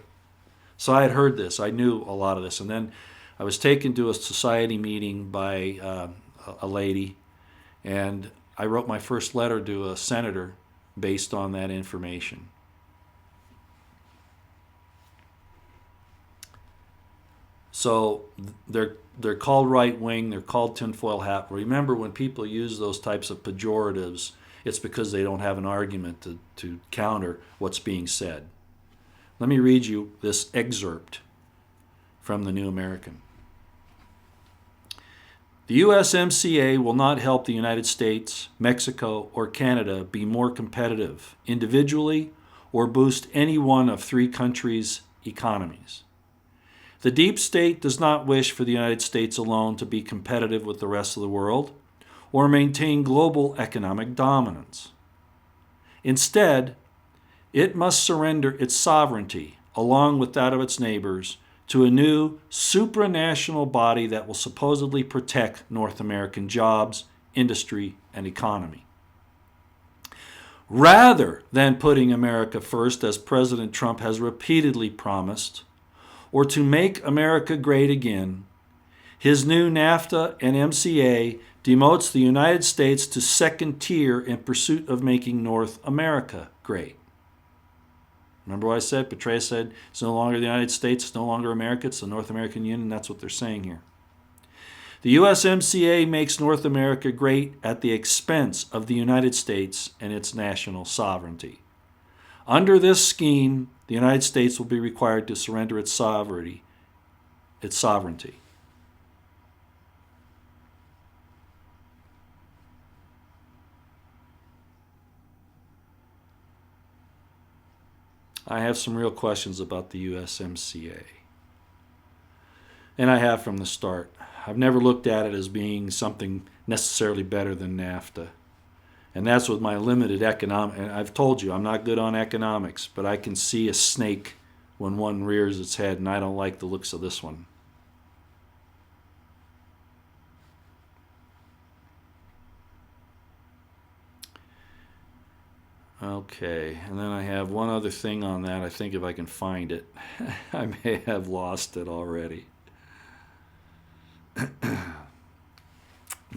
So I had heard this. I knew a lot of this. And then I was taken to a society meeting by a lady, and I wrote my first letter to a senator based on that information. So they're called right wing, they're called tinfoil hat. Remember, when people use those types of pejoratives, it's because they don't have an argument to counter what's being said. Let me read you this excerpt from the New American. The USMCA will not help the United States, Mexico, or Canada be more competitive individually or boost any one of three countries' economies. The deep state does not wish for the United States alone to be competitive with the rest of the world or maintain global economic dominance. Instead, it must surrender its sovereignty, along with that of its neighbors, to a new supranational body that will supposedly protect North American jobs, industry, and economy. Rather than putting America first, as President Trump has repeatedly promised, or to make America great again, his new NAFTA and MCA demotes the United States to second tier in pursuit of making North America great. Remember what I said? Petraeus said, it's no longer the United States, it's no longer America, it's the North American Union. That's what they're saying here. The USMCA makes North America great at the expense of the United States and its national sovereignty. Under this scheme, the United States will be required to surrender its sovereignty. I have some real questions about the USMCA. And I have from the start. I've never looked at it as being something necessarily better than NAFTA. And that's with my limited economic. And I've told you, I'm not good on economics, but I can see a snake when one rears its head, and I don't like the looks of this one. Okay, and then I have one other thing on that. I think if I can find it. I may have lost it already. Let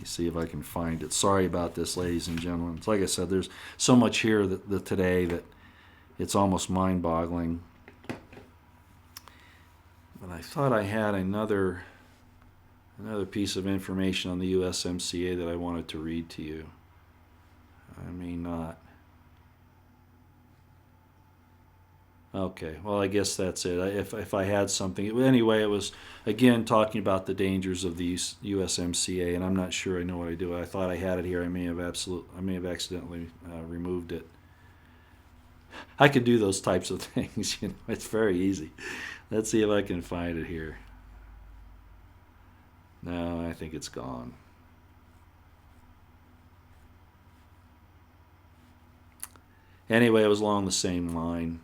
me see if I can find it. Sorry about this, ladies and gentlemen. It's like I said, there's so much here today that it's almost mind-boggling. But I thought I had another piece of information on the USMCA that I wanted to read to you. I may not. Okay, well, I guess that's it. If I had something. Anyway, it was, again, talking about the dangers of the USMCA, and I'm not sure I know what I do. I thought I had it here. I may have accidentally removed it. I could do those types of things. It's very easy. Let's see if I can find it here. No, I think it's gone. Anyway, it was along the same line.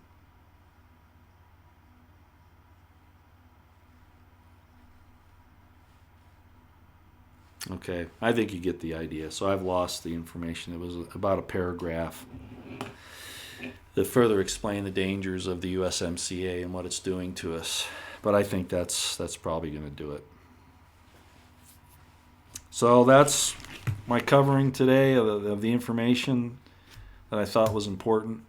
Okay, I think you get the idea. So I've lost the information. It was about a paragraph that further explained the dangers of the USMCA and what it's doing to us. But I think that's probably going to do it. So that's my covering today of the information that I thought was important.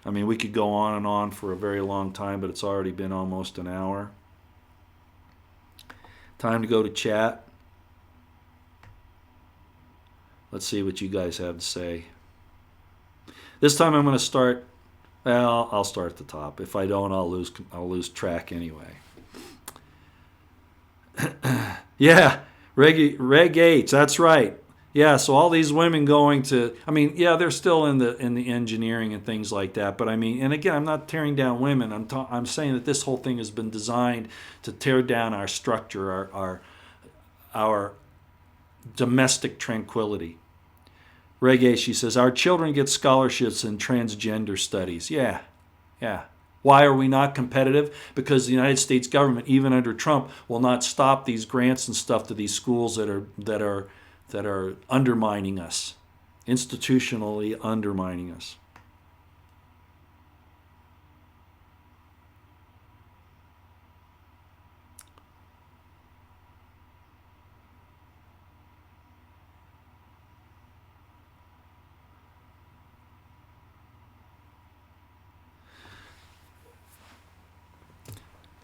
I mean, we could go on and on for a very long time, but it's already been almost an hour. Time to go to chat. Let's see what you guys have to say. This time I'm going to start. Well, I'll start at the top. If I don't, I'll lose track anyway. Yeah, Reg H. That's right. Yeah, so all these women going to. I mean, yeah, they're still in the engineering and things like that. But I mean, and again, I'm not tearing down women. I'm saying that this whole thing has been designed to tear down our structure, our domestic tranquility. Reggae, she says, our children get scholarships in transgender studies. Yeah. Why are we not competitive? Because the United States government, even under Trump, will not stop these grants and stuff to these schools that are undermining us, institutionally undermining us.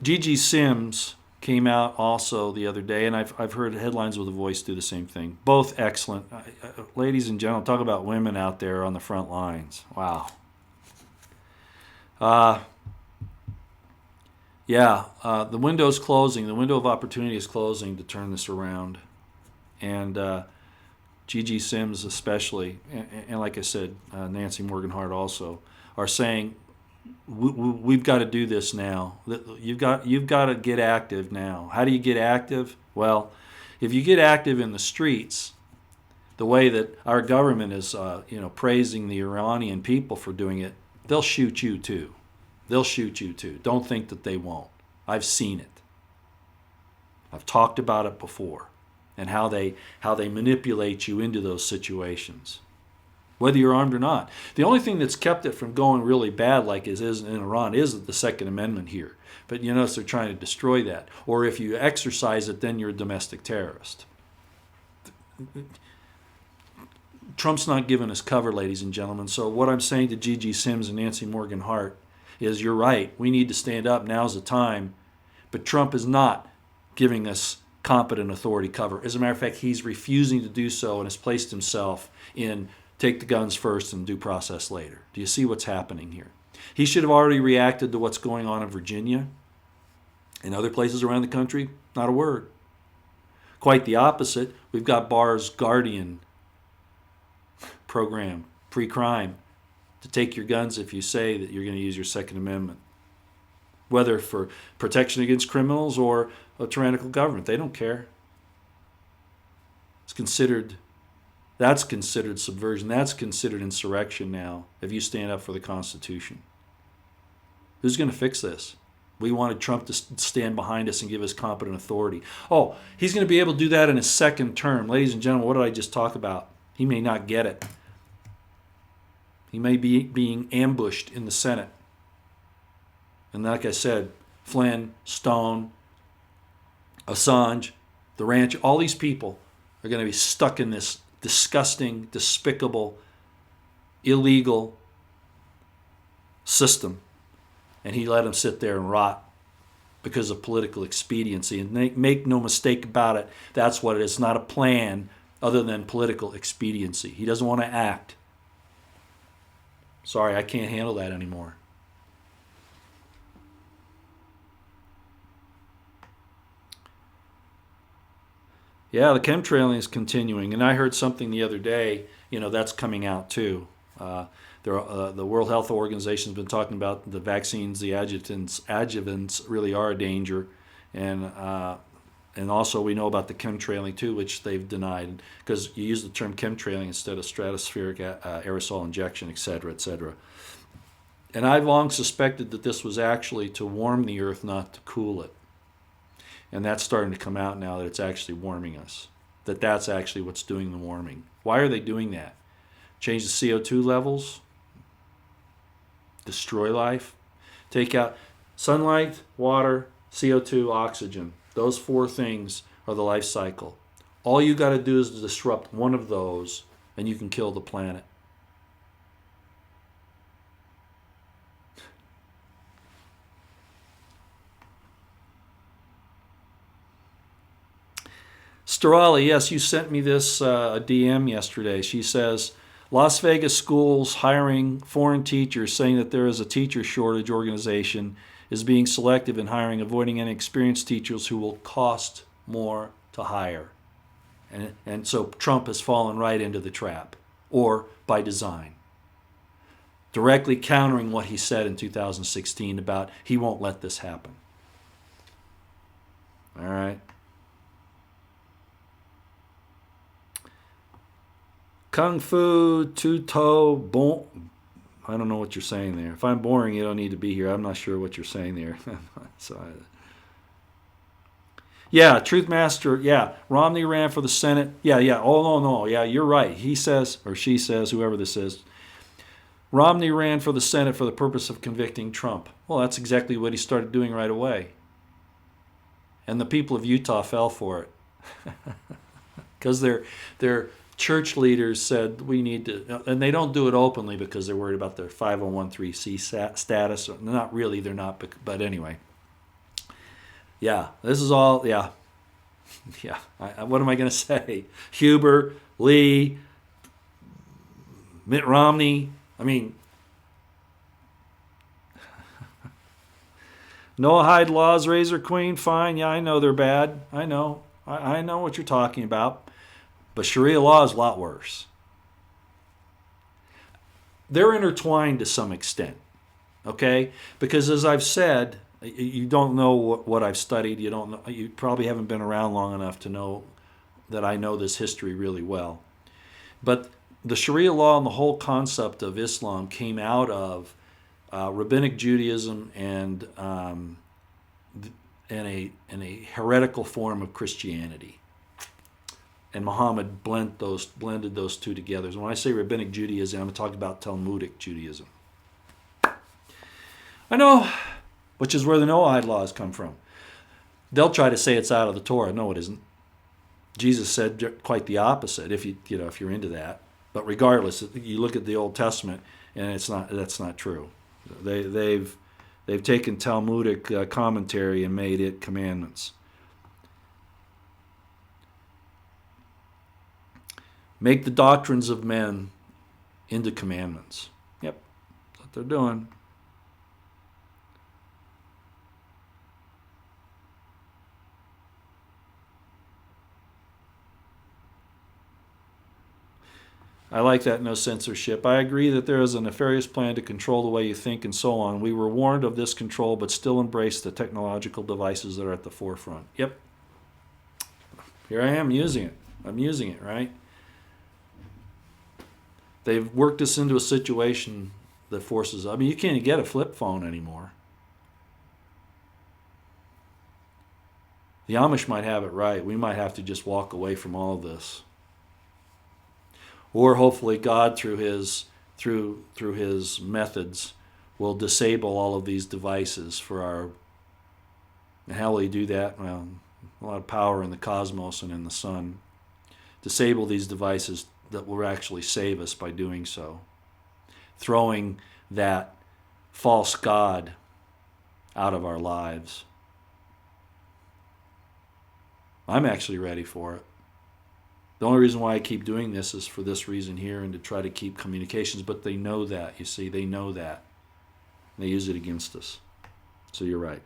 Gigi Sims came out also the other day, and I've heard Headlines with a Voice do the same thing. Both excellent. Ladies and gentlemen, talk about women out there on the front lines. Wow. The window's closing. The window of opportunity is closing to turn this around. And Gigi Sims especially, and like I said, Nancy Morgan Hart also, are saying, we've got to do this now. You've got to get active now. How do you get active? Well, if you get active in the streets, the way that our government is, praising the Iranian people for doing it, they'll shoot you too. They'll shoot you too. Don't think that they won't. I've seen it. I've talked about it before, and how they manipulate you into those situations, whether you're armed or not. The only thing that's kept it from going really bad, like it is in Iran, is the Second Amendment here. But you notice they're trying to destroy that. Or if you exercise it, then you're a domestic terrorist. Trump's not giving us cover, ladies and gentlemen. So what I'm saying to Gigi Sims and Nancy Morgan Hart is, you're right. We need to stand up. Now's the time. But Trump is not giving us competent authority cover. As a matter of fact, he's refusing to do so and has placed himself in take the guns first and due process later. Do you see what's happening here? He should have already reacted to what's going on in Virginia and other places around the country. Not a word. Quite the opposite. We've got Barr's Guardian program, pre-crime, to take your guns if you say that you're going to use your Second Amendment, whether for protection against criminals or a tyrannical government. They don't care. That's considered subversion. That's considered insurrection now, if you stand up for the Constitution. Who's going to fix this? We wanted Trump to stand behind us and give us competent authority. Oh, he's going to be able to do that in his second term. Ladies and gentlemen, what did I just talk about? He may not get it. He may be being ambushed in the Senate. And like I said, Flynn, Stone, Assange, the ranch, all these people are going to be stuck in this disgusting, despicable, illegal system. And he let them sit there and rot because of political expediency. And make no mistake about it, that's what it is. It's not a plan other than political expediency. He doesn't want to act. Sorry, I can't handle that anymore. Yeah, the chemtrailing is continuing. And I heard something the other day, that's coming out too. The World Health Organization has been talking about the vaccines, the adjuvants really are a danger. And also we know about the chemtrailing too, which they've denied, because you use the term chemtrailing instead of stratospheric aerosol injection, et cetera, et cetera. And I've long suspected that this was actually to warm the earth, not to cool it. And that's starting to come out now, that it's actually warming us. That's actually what's doing the warming. Why are they doing that? Change the CO2 levels? Destroy life? Take out sunlight, water, CO2, oxygen. Those four things are the life cycle. All you got to do is disrupt one of those, and you can kill the planet. Sterali, yes, you sent me this a DM yesterday. She says, Las Vegas schools hiring foreign teachers, saying that there is a teacher shortage organization, is being selective in hiring, avoiding inexperienced teachers who will cost more to hire. And so Trump has fallen right into the trap, or by design. Directly countering what he said in 2016 about he won't let this happen. All right. Kung Fu Tuto I don't know what you're saying there. If I'm boring, you don't need to be here. I'm not sure what you're saying there. Yeah, Truth Master. Yeah, Romney ran for the Senate. Yeah. Oh, no. Yeah, you're right. He says, or she says, whoever this is, Romney ran for the Senate for the purpose of convicting Trump. Well, that's exactly what he started doing right away. And the people of Utah fell for it. Because their church leaders said we need to, and they don't do it openly because they're worried about their 501c status. Not really, they're not, but anyway. Yeah, this is all, yeah. What am I going to say? Huber, Lee, Mitt Romney. I mean, Noahide laws, Razor Queen, fine. Yeah, I know they're bad. I know. I know what you're talking about. But Sharia law is a lot worse. They're intertwined to some extent, okay? Because as I've said, you don't know what I've studied. You don't know. You probably haven't been around long enough to know that I know this history really well. But the Sharia law and the whole concept of Islam came out of rabbinic Judaism and a heretical form of Christianity. And Muhammad blended those two together. So when I say rabbinic Judaism, I'm talking about Talmudic Judaism. I know, which is where the Noahide laws come from. They'll try to say it's out of the Torah. No, it isn't. Jesus said quite the opposite. If you're into that, but regardless, you look at the Old Testament, and that's not true. They've taken Talmudic commentary and made it commandments. Make the doctrines of men into commandments. Yep, that's what they're doing. I like that, no censorship. I agree that there is a nefarious plan to control the way you think and so on. We were warned of this control, but still embrace the technological devices that are at the forefront. Yep. Here I am using it. I'm using it, right? They've worked us into a situation that forces, I mean, you can't get a flip phone anymore. The Amish might have it right. We might have to just walk away from all of this. Or hopefully God, through his methods, will disable all of these devices for our. And how will he do that? Well, a lot of power in the cosmos and in the sun. Disable these devices that will actually save us by doing so. Throwing that false God out of our lives. I'm actually ready for it. The only reason why I keep doing this is for this reason here and to try to keep communications, but they know that, you see, they know that. They use it against us. So you're right.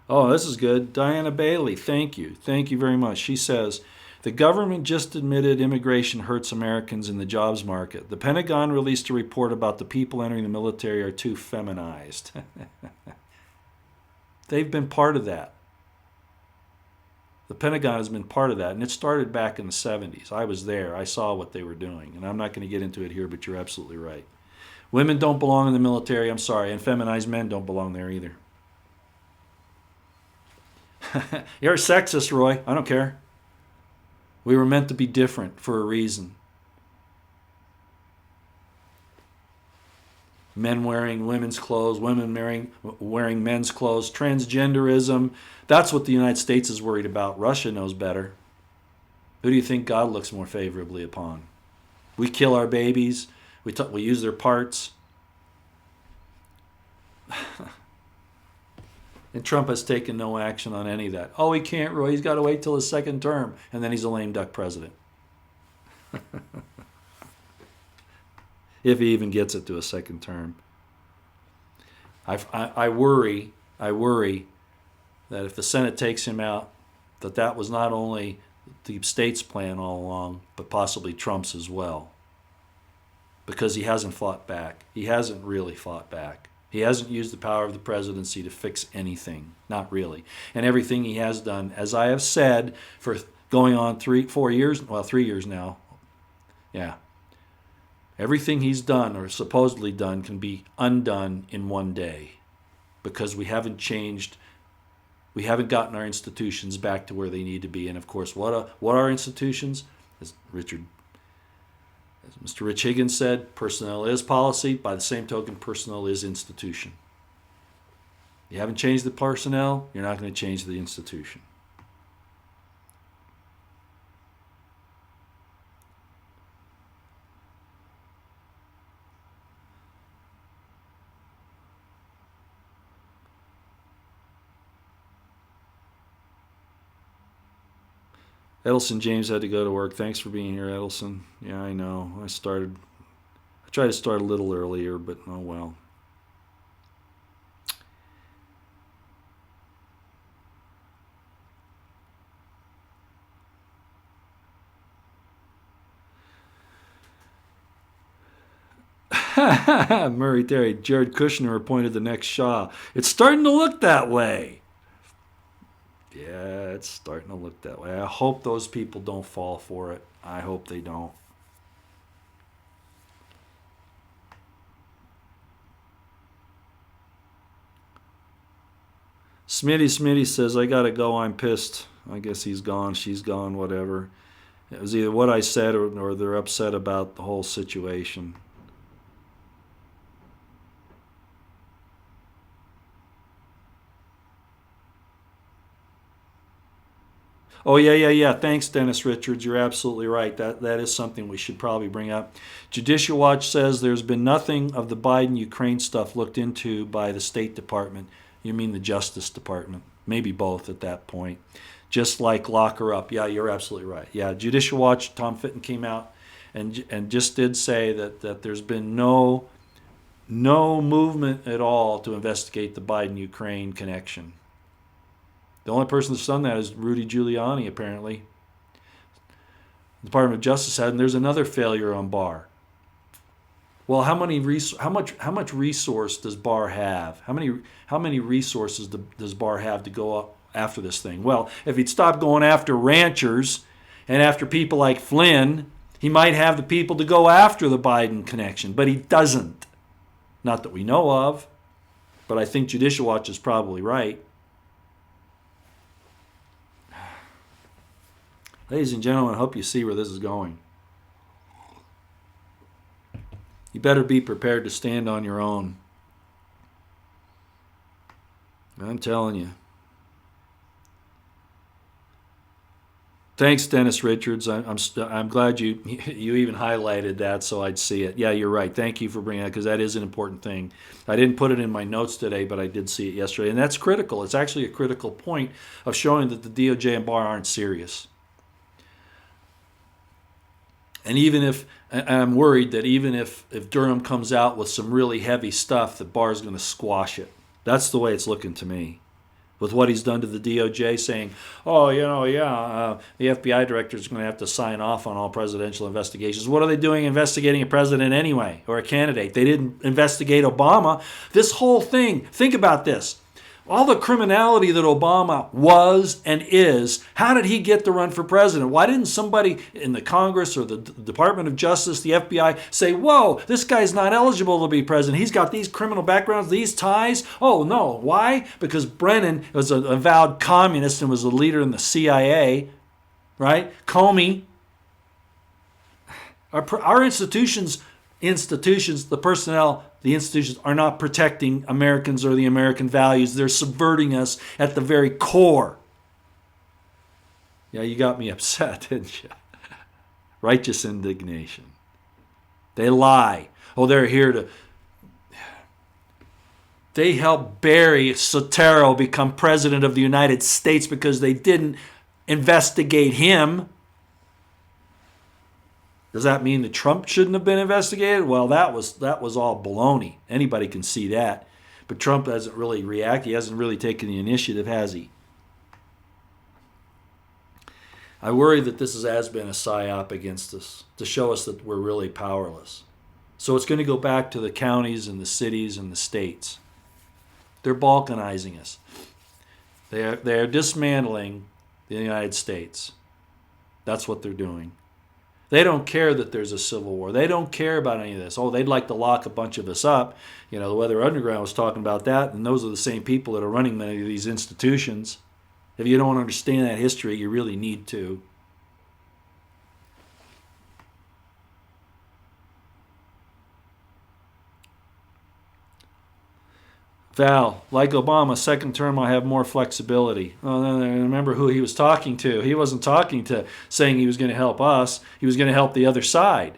Oh, this is good. Diana Bailey, thank you. Thank you very much. She says, the government just admitted immigration hurts Americans in the jobs market. The Pentagon released a report about the people entering the military are too feminized. They've been part of that. The Pentagon has been part of that, and it started back in the 70s. I was there. I saw what they were doing, and I'm not going to get into it here, but you're absolutely right. Women don't belong in the military, I'm sorry, and feminized men don't belong there either. You're a sexist, Roy. I don't care. We were meant to be different for a reason. Men wearing women's clothes, women wearing men's clothes, transgenderism. That's what the United States is worried about. Russia knows better. Who do you think God looks more favorably upon? We kill our babies. We use their parts. And Trump has taken no action on any of that. Oh, he can't, Roy. He's got to wait till his second term, and then he's a lame duck president. If he even gets it to a second term. I worry that if the Senate takes him out, that was not only the state's plan all along, but possibly Trump's as well. Because he hasn't fought back. He hasn't really fought back. He hasn't used the power of the presidency to fix anything. Not really. And everything he has done, as I have said, for going on 4 years, well, 3 years now. Yeah. Everything he's done or supposedly done can be undone in one day because we haven't changed. We haven't gotten our institutions back to where they need to be. And of course, what are institutions? As Mr. Rich Higgins said, personnel is policy. By the same token, personnel is institution. You haven't changed the personnel, you're not going to change the institution. Edelson James had to go to work. Thanks for being here, Edelson. Yeah, I know. I tried to start a little earlier, but oh well. Murray Terry, Jared Kushner appointed the next Shah. It's starting to look that way. Yeah, it's starting to look that way. I hope those people don't fall for it. I hope they don't. Smitty says, I gotta go, I'm pissed. I guess he's gone, she's gone, whatever. It was either what I said or they're upset about the whole situation. Oh, yeah. Thanks, Dennis Richards. You're absolutely right. That is something we should probably bring up. Judicial Watch says there's been nothing of the Biden-Ukraine stuff looked into by the State Department. You mean the Justice Department. Maybe both at that point. Just like lock her up. Yeah, you're absolutely right. Yeah, Judicial Watch, Tom Fitton came out and just did say that there's been no movement at all to investigate the Biden-Ukraine connection. The only person that's done that is Rudy Giuliani, apparently. The Department of Justice had, and there's another failure on Barr. Well, how much resource does Barr have? How many resources does Barr have to go up after this thing? Well, if he'd stop going after ranchers and after people like Flynn, he might have the people to go after the Biden connection, but he doesn't. Not that we know of, but I think Judicial Watch is probably right. Ladies and gentlemen, I hope you see where this is going. You better be prepared to stand on your own. I'm telling you. Thanks, Dennis Richards. I'm glad you even highlighted that so I'd see it. Yeah, you're right. Thank you for bringing that because that is an important thing. I didn't put it in my notes today, but I did see it yesterday. And that's critical. It's actually a critical point of showing that the DOJ and Barr aren't serious. And I'm worried that even if Durham comes out with some really heavy stuff, that Barr's going to squash it. That's the way it's looking to me. With what he's done to the DOJ, saying, the FBI director is going to have to sign off on all presidential investigations. What are they doing investigating a president anyway, or a candidate? They didn't investigate Obama. This whole thing, think about this. All the criminality that Obama was and is, how did he get to run for president? Why didn't somebody in the Congress or the Department of Justice, the FBI, say, whoa, this guy's not eligible to be president. He's got these criminal backgrounds, these ties. Oh, no. Why? Because Brennan was an avowed communist and was a leader in the CIA, right? Comey. Our institutions, the personnel, the institutions are not protecting Americans or the American values. They're subverting us at the very core. Yeah, you got me upset, didn't you? Righteous indignation. They lie. Oh, they're here to... They helped Barry Soetoro become president of the United States because they didn't investigate him. Does that mean that Trump shouldn't have been investigated? Well, that was all baloney. Anybody can see that. But Trump hasn't really reacted. He hasn't really taken the initiative, has he? I worry that this has been a psyop against us to show us that we're really powerless. So it's going to go back to the counties and the cities and the states. They're balkanizing us. They're dismantling the United States. That's what they're doing. They don't care that there's a civil war. They don't care about any of this. Oh, they'd like to lock a bunch of us up. You know, the Weather Underground was talking about that, and those are the same people that are running many of these institutions. If you don't understand that history, you really need to. Val, like Obama, second term I have more flexibility. Oh, remember who he was talking to. He wasn't talking to saying he was going to help us. He was going to help the other side.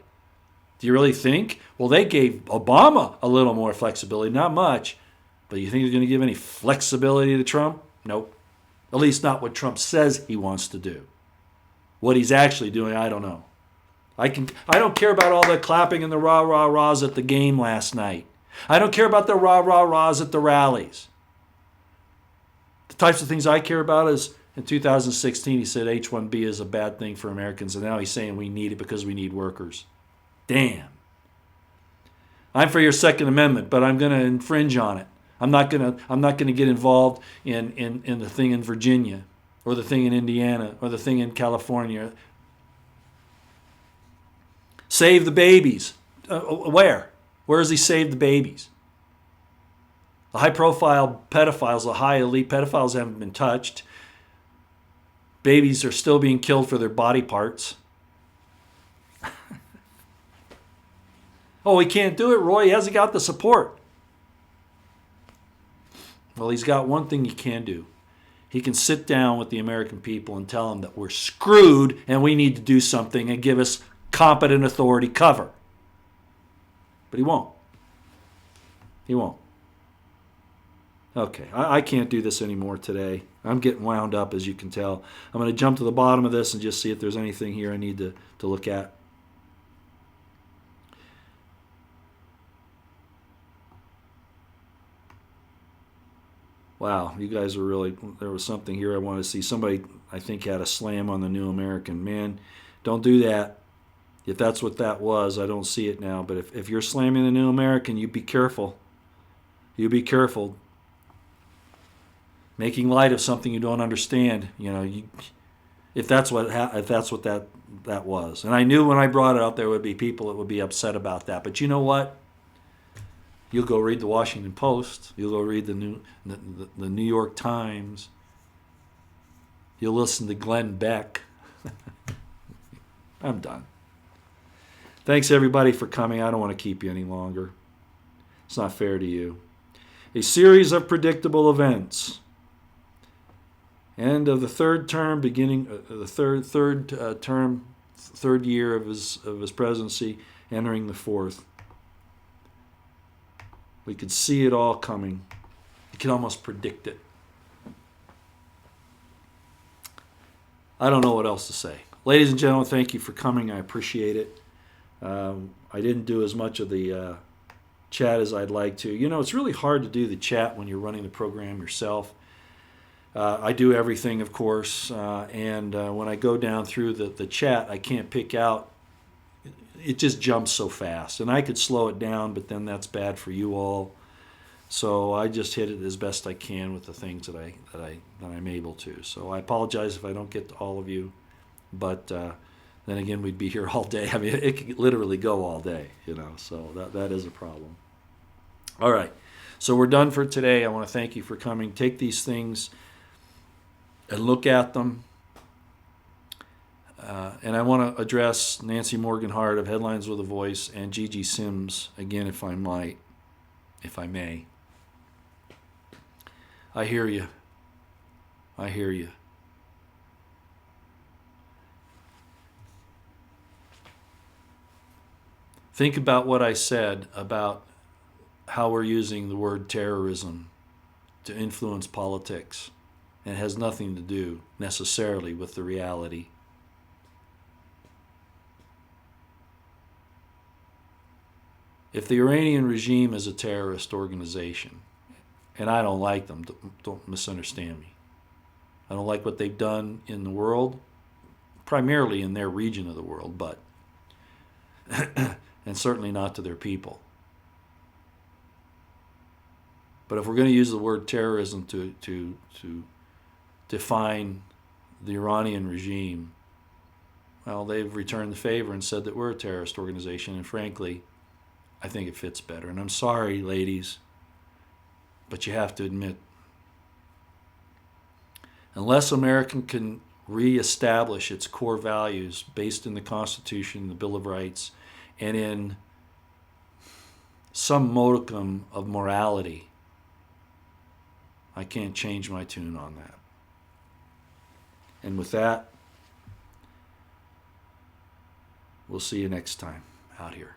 Do you really think? Well, they gave Obama a little more flexibility, not much. But you think he's going to give any flexibility to Trump? Nope. At least not what Trump says he wants to do. What he's actually doing, I don't know. I don't care about all the clapping and the rah-rah-rahs at the game last night. I don't care about the rah-rah-rahs at the rallies. The types of things I care about is, in 2016, he said H-1B is a bad thing for Americans, and now he's saying we need it because we need workers. Damn. I'm for your Second Amendment, but I'm going to infringe on it. I'm not going to get involved in the thing in Virginia, or the thing in Indiana, or the thing in California. Save the babies. Where? Where does he save the babies? The high-profile pedophiles, the high elite pedophiles haven't been touched. Babies are still being killed for their body parts. Oh, he can't do it, Roy. He hasn't got the support. Well, he's got one thing he can do. He can sit down with the American people and tell them that we're screwed and we need to do something and give us competent authority cover. But he won't. He won't. Okay, I can't do this anymore today. I'm getting wound up, as you can tell. I'm going to jump to the bottom of this and just see if there's anything here I need to look at. Wow, you guys are really, there was something here I want to see. Somebody, I think, had a slam on the New American. Man, don't do that. If that's what that was, I don't see it now. But if you're slamming the New American, you be careful. You be careful. Making light of something you don't understand, you know, if that's what that was. And I knew when I brought it up there would be people that would be upset about that. But you know what? You'll go read the Washington Post. You'll go read the New York Times. You'll listen to Glenn Beck. I'm done. Thanks, everybody, for coming. I don't want to keep you any longer. It's not fair to you. A series of predictable events. End of the third term, beginning the third year of his presidency, entering the fourth. We could see it all coming. You can almost predict it. I don't know what else to say. Ladies and gentlemen, thank you for coming. I appreciate it. I didn't do as much of the chat as I'd like to. You know, it's really hard to do the chat when you're running the program yourself. I do everything, of course, and when I go down through the chat, I can't pick out. It just jumps so fast, and I could slow it down, but then that's bad for you all. So I just hit it as best I can with the things that I'm able to. So I apologize if I don't get to all of you, but then again, we'd be here all day. I mean, it could literally go all day, you know. So that is a problem. All right, so we're done for today. I want to thank you for coming. Take these things and look at them. And I want to address Nancy Morgan-Hart of Headlines with a Voice and Gigi Sims again, if I may. I hear you. I hear you. Think about what I said about how we're using the word terrorism to influence politics. And it has nothing to do necessarily with the reality. If the Iranian regime is a terrorist organization, and I don't like them, don't misunderstand me. I don't like what they've done in the world, primarily in their region of the world, but and certainly not to their people. But if we're going to use the word terrorism to define the Iranian regime, well, they've returned the favor and said that we're a terrorist organization, and frankly, I think it fits better. And I'm sorry, ladies, but you have to admit, unless America can reestablish its core values based in the Constitution, the Bill of Rights, and in some modicum of morality, I can't change my tune on that. And with that, we'll see you next time out here.